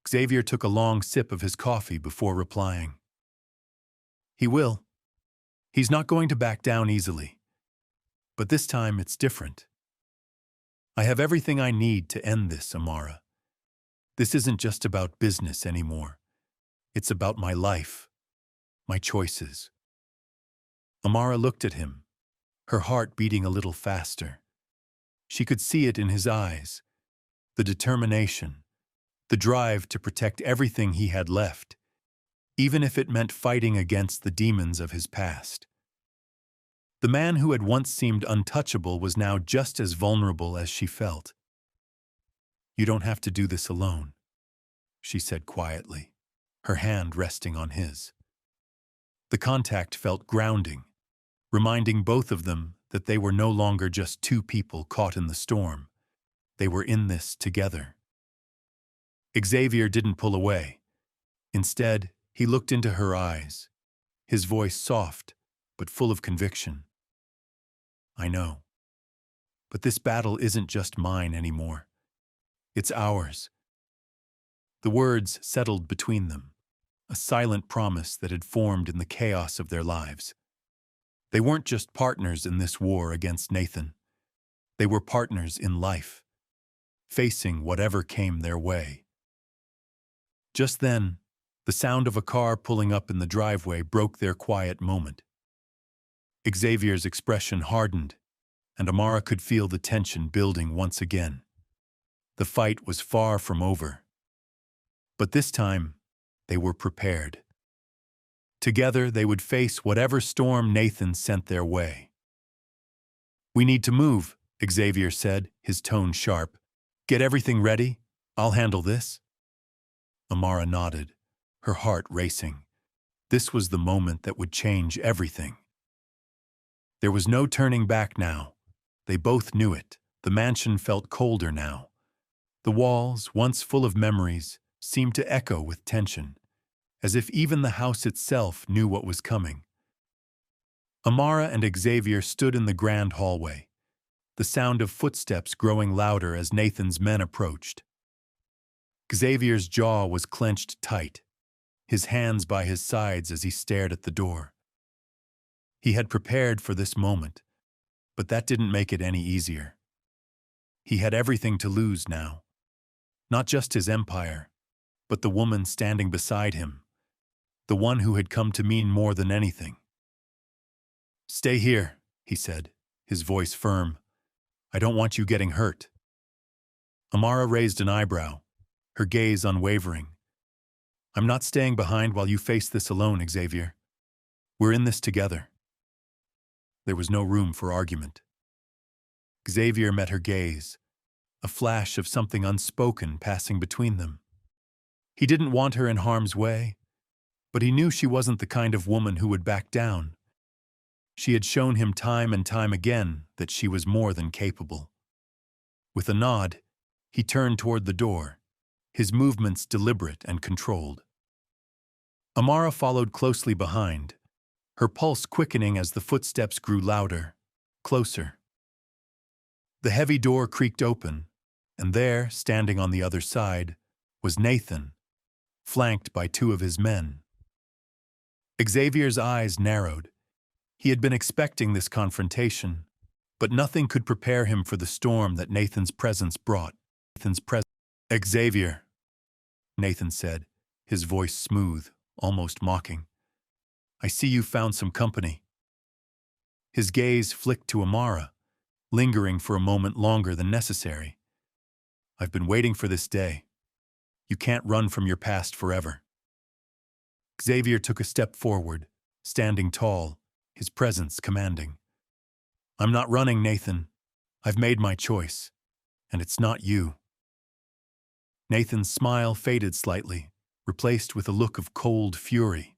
Xavier took a long sip of his coffee before replying. He will. He's not going to back down easily. But this time it's different. I have everything I need to end this, Amara. This isn't just about business anymore. It's about my life, my choices. Amara looked at him, her heart beating a little faster. She could see it in his eyes, the determination, the drive to protect everything he had left, even if it meant fighting against the demons of his past. The man who had once seemed untouchable was now just as vulnerable as she felt. You don't have to do this alone, she said quietly, her hand resting on his. The contact felt grounding, reminding both of them that they were no longer just two people caught in the storm. They were in this together. Xavier didn't pull away. Instead, he looked into her eyes, his voice soft but full of conviction. I know. But this battle isn't just mine anymore. It's ours. The words settled between them, a silent promise that had formed in the chaos of their lives. They weren't just partners in this war against Nathan. They were partners in life, facing whatever came their way. Just then, the sound of a car pulling up in the driveway broke their quiet moment. Xavier's expression hardened, and Amara could feel the tension building once again. The fight was far from over. But this time, they were prepared. Together, they would face whatever storm Nathan sent their way. "We need to move," Xavier said, his tone sharp. "Get everything ready. I'll handle this." Amara nodded, her heart racing. This was the moment that would change everything. There was no turning back now. They both knew it. The mansion felt colder now. The walls, once full of memories, seemed to echo with tension, as if even the house itself knew what was coming. Amara and Xavier stood in the grand hallway, the sound of footsteps growing louder as Nathan's men approached. Xavier's jaw was clenched tight, his hands by his sides as he stared at the door. He had prepared for this moment, but that didn't make it any easier. He had everything to lose now. Not just his empire, but the woman standing beside him, the one who had come to mean more than anything. "Stay here," he said, his voice firm. "I don't want you getting hurt." Amara raised an eyebrow, her gaze unwavering. "I'm not staying behind while you face this alone, Xavier. We're in this together." There was no room for argument. Xavier met her gaze, a flash of something unspoken passing between them. He didn't want her in harm's way, but he knew she wasn't the kind of woman who would back down. She had shown him time and time again that she was more than capable. With a nod, he turned toward the door, his movements deliberate and controlled. Amara followed closely behind, her pulse quickening as the footsteps grew louder, closer. The heavy door creaked open, and there, standing on the other side, was Nathan, flanked by two of his men. Xavier's eyes narrowed. He had been expecting this confrontation, but nothing could prepare him for the storm that Nathan's presence brought. "Xavier," Nathan said, his voice smooth, almost mocking. "I see you found some company." His gaze flicked to Amara, lingering for a moment longer than necessary. "I've been waiting for this day. You can't run from your past forever." Xavier took a step forward, standing tall, his presence commanding. "I'm not running, Nathan. I've made my choice, and it's not you." Nathan's smile faded slightly, replaced with a look of cold fury.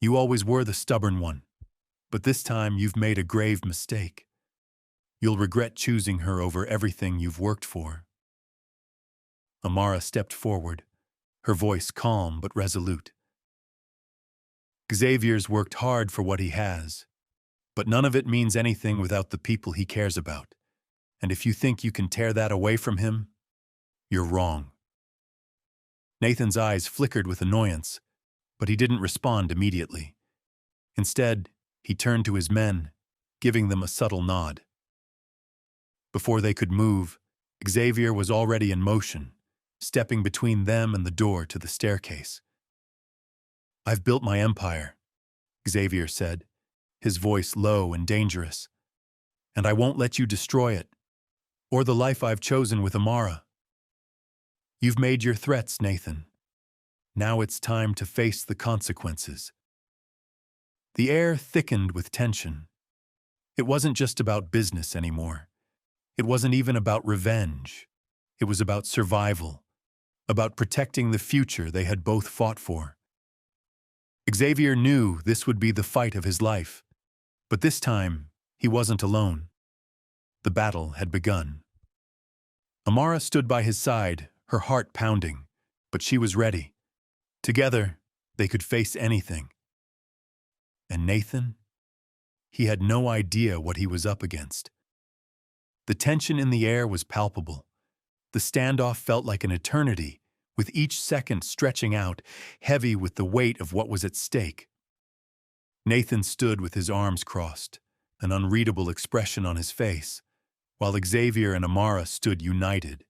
"You always were the stubborn one, but this time you've made a grave mistake. You'll regret choosing her over everything you've worked for." Amara stepped forward, her voice calm but resolute. "Xavier's worked hard for what he has, but none of it means anything without the people he cares about. And if you think you can tear that away from him, you're wrong." Nathan's eyes flickered with annoyance, but he didn't respond immediately. Instead, he turned to his men, giving them a subtle nod. Before they could move, Xavier was already in motion, stepping between them and the door to the staircase. "I've built my empire," Xavier said, his voice low and dangerous. "And I won't let you destroy it, or the life I've chosen with Amara. You've made your threats, Nathan. Now it's time to face the consequences." The air thickened with tension. It wasn't just about business anymore. It wasn't even about revenge. It was about survival, about protecting the future they had both fought for. Xavier knew this would be the fight of his life, but this time he wasn't alone. The battle had begun. Amara stood by his side, her heart pounding, but she was ready. Together, they could face anything. And Nathan? he had no idea what he was up against. The tension in the air was palpable. The standoff felt like an eternity, with each second stretching out, heavy with the weight of what was at stake. Nathan stood with his arms crossed, an unreadable expression on his face, while Xavier and Amara stood united,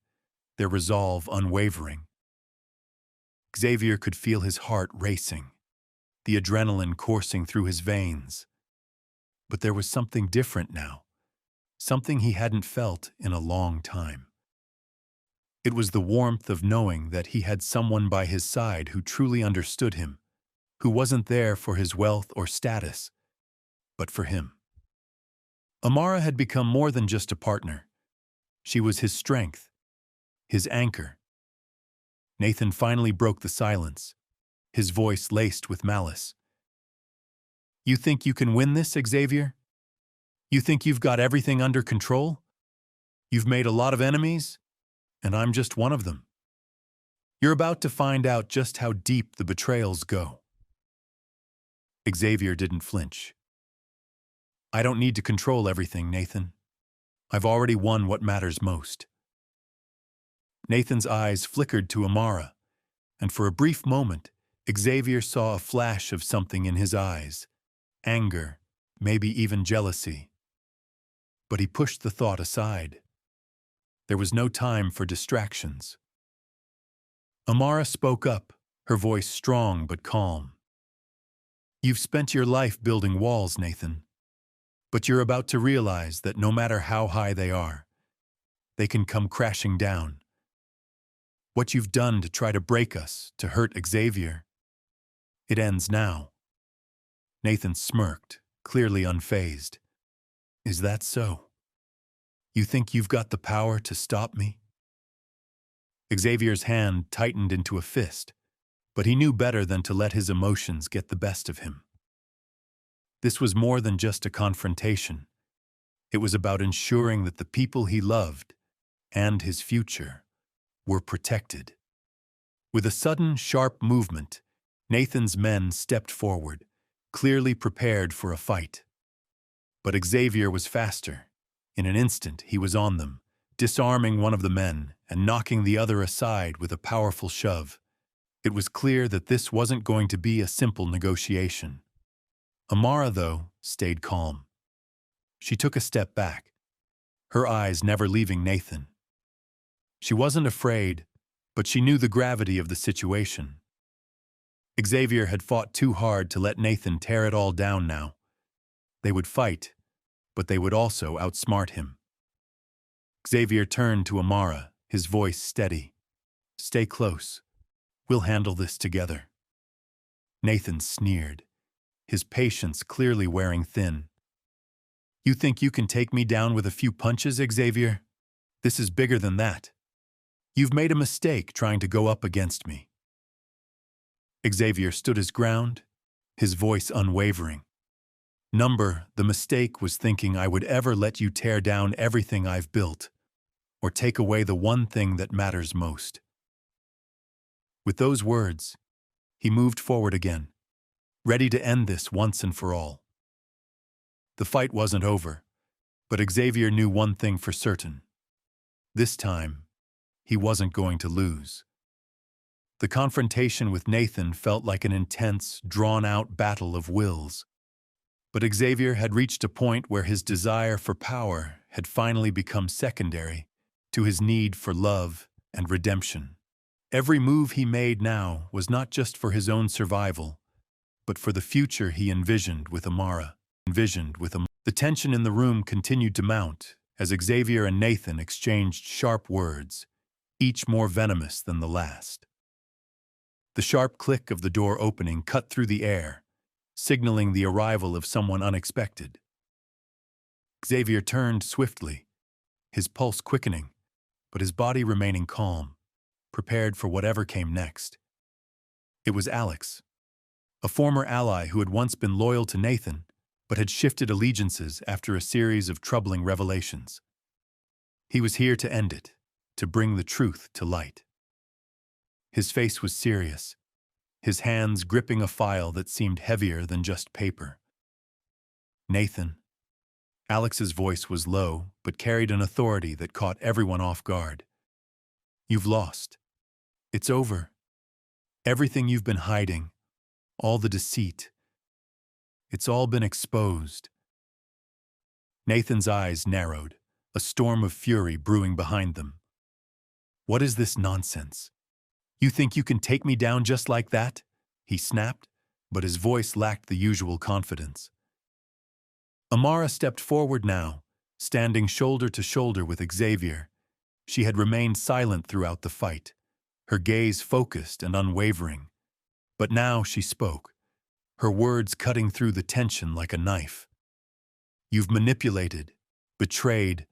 their resolve unwavering. Xavier could feel his heart racing, the adrenaline coursing through his veins. But there was something different now, something he hadn't felt in a long time. It was the warmth of knowing that he had someone by his side who truly understood him, who wasn't there for his wealth or status, but for him. Amara had become more than just a partner. She was his strength, his anchor. Nathan finally broke the silence, his voice laced with malice. "You think you can win this, Xavier? You think you've got everything under control? You've made a lot of enemies, and I'm just one of them. You're about to find out just how deep the betrayals go." Xavier didn't flinch. "I don't need to control everything, Nathan. I've already won what matters most." Nathan's eyes flickered to Amara, and for a brief moment, Xavier saw a flash of something in his eyes, anger, maybe even jealousy. But he pushed the thought aside. There was no time for distractions. Amara spoke up, her voice strong but calm. "You've spent your life building walls, Nathan, but you're about to realize that no matter how high they are, they can come crashing down. What you've done to try to break us, to hurt Xavier, it ends now." Nathan smirked, clearly unfazed. "Is that so? You think you've got the power to stop me?" Xavier's hand tightened into a fist, but he knew better than to let his emotions get the best of him. This was more than just a confrontation. It was about ensuring that the people he loved, and his future, were protected. With a sudden, sharp movement, Nathan's men stepped forward, clearly prepared for a fight. But Xavier was faster. In an instant, he was on them, disarming one of the men and knocking the other aside with a powerful shove. It was clear that this wasn't going to be a simple negotiation. Amara, though, stayed calm. She took a step back, her eyes never leaving Nathan. She wasn't afraid, but she knew the gravity of the situation. Xavier had fought too hard to let Nathan tear it all down now. They would fight, but they would also outsmart him. Xavier turned to Amara, his voice steady. "Stay close. We'll handle this together." Nathan sneered, his patience clearly wearing thin. "You think you can take me down with a few punches, Xavier? This is bigger than that. You've made a mistake trying to go up against me." Xavier stood his ground, his voice unwavering. The mistake was thinking I would ever let you tear down everything I've built, or take away the one thing that matters most." With those words, he moved forward again, ready to end this once and for all. The fight wasn't over, but Xavier knew one thing for certain. This time, he wasn't going to lose. The confrontation with Nathan felt like an intense, drawn-out battle of wills. But Xavier had reached a point where his desire for power had finally become secondary to his need for love and redemption. Every move he made now was not just for his own survival, but for the future he envisioned with Amara. The tension in the room continued to mount as Xavier and Nathan exchanged sharp words, each more venomous than the last. The sharp click of the door opening cut through the air, signaling the arrival of someone unexpected. Xavier turned swiftly, his pulse quickening, but his body remaining calm, prepared for whatever came next. It was Alex, a former ally who had once been loyal to Nathan, but had shifted allegiances after a series of troubling revelations. He was here to end it, to bring the truth to light. His face was serious, his hands gripping a file that seemed heavier than just paper. Nathan. Alex's voice was low, but carried an authority that caught everyone off guard. You've lost. It's over. Everything you've been hiding, all the deceit, it's all been exposed. Nathan's eyes narrowed, a storm of fury brewing behind them. What is this nonsense? You think you can take me down just like that? He snapped, but his voice lacked the usual confidence. Amara stepped forward now, standing shoulder to shoulder with Xavier. She had remained silent throughout the fight, her gaze focused and unwavering. But now she spoke, her words cutting through the tension like a knife. You've manipulated, betrayed,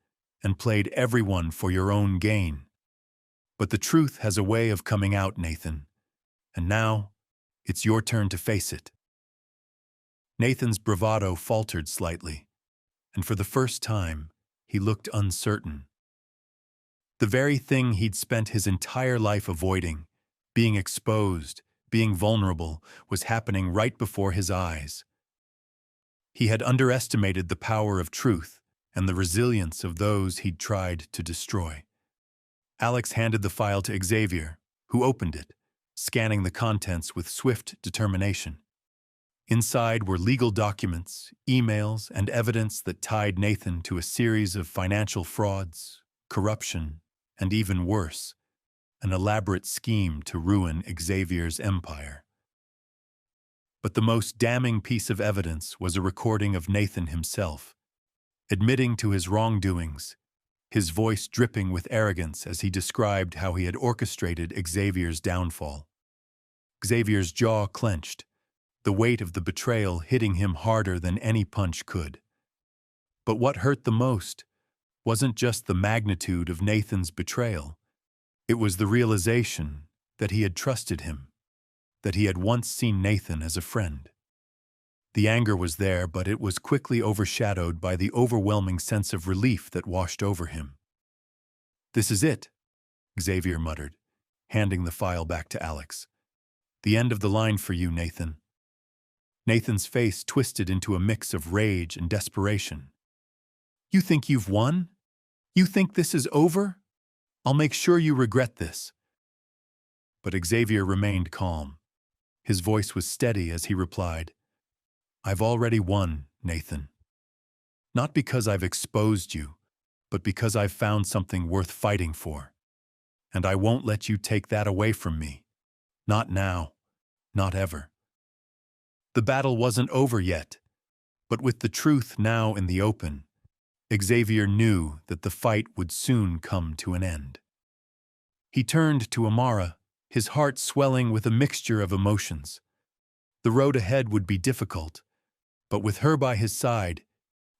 and played everyone for your own gain. But the truth has a way of coming out, Nathan. And now, it's your turn to face it. Nathan's bravado faltered slightly, and for the first time, he looked uncertain. The very thing he'd spent his entire life avoiding, being exposed, being vulnerable, was happening right before his eyes. He had underestimated the power of truth and the resilience of those he'd tried to destroy. Alex handed the file to Xavier, who opened it, scanning the contents with swift determination. Inside were legal documents, emails, and evidence that tied Nathan to a series of financial frauds, corruption, and even worse, an elaborate scheme to ruin Xavier's empire. But the most damning piece of evidence was a recording of Nathan himself, admitting to his wrongdoings, his voice dripping with arrogance as he described how he had orchestrated Xavier's downfall. Xavier's jaw clenched, the weight of the betrayal hitting him harder than any punch could. But what hurt the most wasn't just the magnitude of Nathan's betrayal. It was the realization that he had trusted him, that he had once seen Nathan as a friend. The anger was there, but it was quickly overshadowed by the overwhelming sense of relief that washed over him. This is it, Xavier muttered, handing the file back to Alex. The end of the line for you, Nathan. Nathan's face twisted into a mix of rage and desperation. You think you've won? You think this is over? I'll make sure you regret this. But Xavier remained calm. His voice was steady as he replied, I've already won, Nathan. Not because I've exposed you, but because I've found something worth fighting for. And I won't let you take that away from me. Not now. Not ever. The battle wasn't over yet, but with the truth now in the open, Xavier knew that the fight would soon come to an end. He turned to Amara, his heart swelling with a mixture of emotions. The road ahead would be difficult, but with her by his side,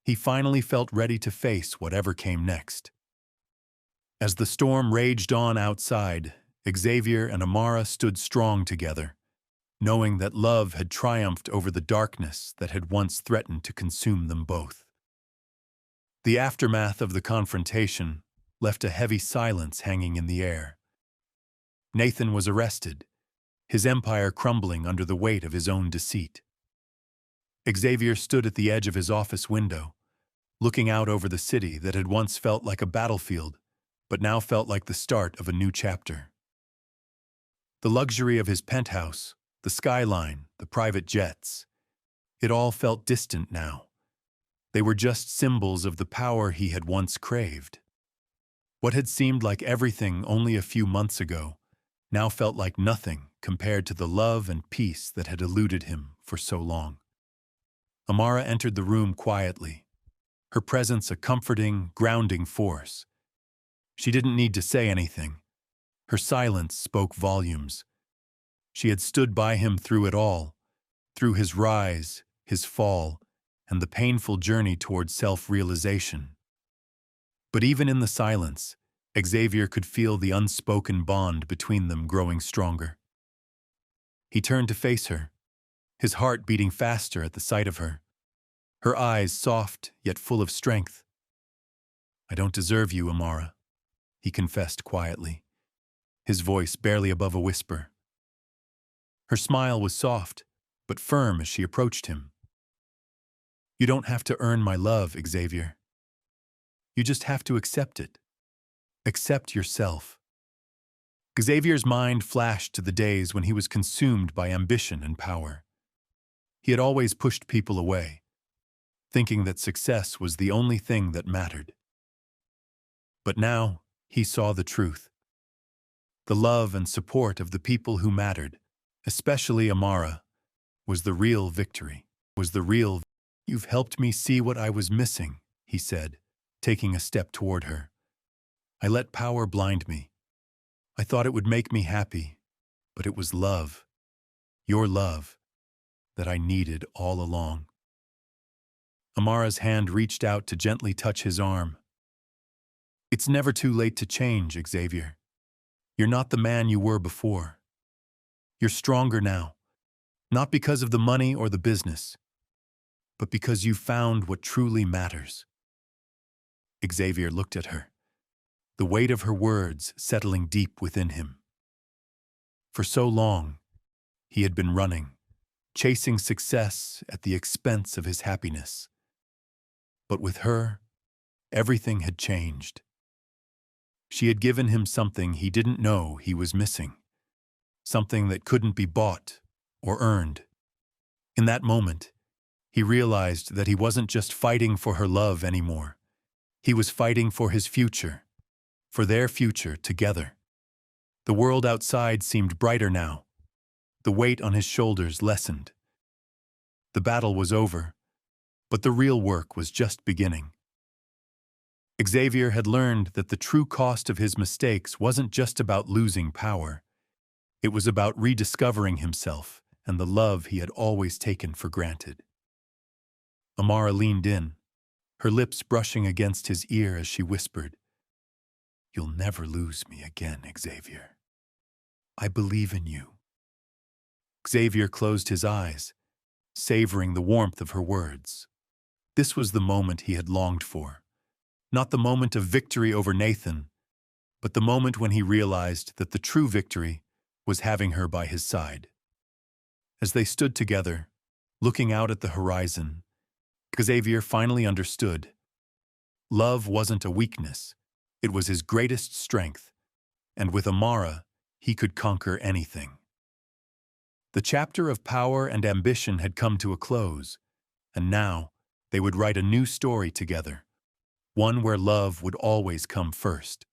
he finally felt ready to face whatever came next. As the storm raged on outside, Xavier and Amara stood strong together, knowing that love had triumphed over the darkness that had once threatened to consume them both. The aftermath of the confrontation left a heavy silence hanging in the air. Nathan was arrested, his empire crumbling under the weight of his own deceit. Xavier stood at the edge of his office window, looking out over the city that had once felt like a battlefield, but now felt like the start of a new chapter. The luxury of his penthouse, the skyline, the private jets, it all felt distant now. They were just symbols of the power he had once craved. What had seemed like everything only a few months ago now felt like nothing compared to the love and peace that had eluded him for so long. Amara entered the room quietly, her presence a comforting, grounding force. She didn't need to say anything. Her silence spoke volumes. She had stood by him through it all, through his rise, his fall, and the painful journey toward self-realization. But even in the silence, Xavier could feel the unspoken bond between them growing stronger. He turned to face her, his heart beating faster at the sight of her, her eyes soft yet full of strength. I don't deserve you, Amara, he confessed quietly, his voice barely above a whisper. Her smile was soft, but firm as she approached him. You don't have to earn my love, Xavier. You just have to accept it. Accept yourself. Xavier's mind flashed to the days when he was consumed by ambition and power. He had always pushed people away, thinking that success was the only thing that mattered. But now, he saw the truth. The love and support of the people who mattered, especially Amara, was the real victory. You've helped me see what I was missing, he said, taking a step toward her. I let power blind me. I thought it would make me happy, but it was love, your love, that I needed all along. Amara's hand reached out to gently touch his arm. It's never too late to change, Xavier. You're not the man you were before. You're stronger now, not because of the money or the business, but because you found what truly matters. Xavier looked at her, the weight of her words settling deep within him. For so long, he had been running, chasing success at the expense of his happiness. But with her, everything had changed. She had given him something he didn't know he was missing, something that couldn't be bought or earned. In that moment, he realized that he wasn't just fighting for her love anymore. He was fighting for his future, for their future together. The world outside seemed brighter now. The weight on his shoulders lessened. The battle was over, but the real work was just beginning. Xavier had learned that the true cost of his mistakes wasn't just about losing power. It was about rediscovering himself and the love he had always taken for granted. Amara leaned in, her lips brushing against his ear as she whispered, "You'll never lose me again, Xavier. I believe in you." Xavier closed his eyes, savoring the warmth of her words. This was the moment he had longed for. Not the moment of victory over Nathan, but the moment when he realized that the true victory was having her by his side. As they stood together, looking out at the horizon, Xavier finally understood. Love wasn't a weakness, it was his greatest strength, and with Amara, he could conquer anything. The chapter of power and ambition had come to a close, and now they would write a new story together, one where love would always come first.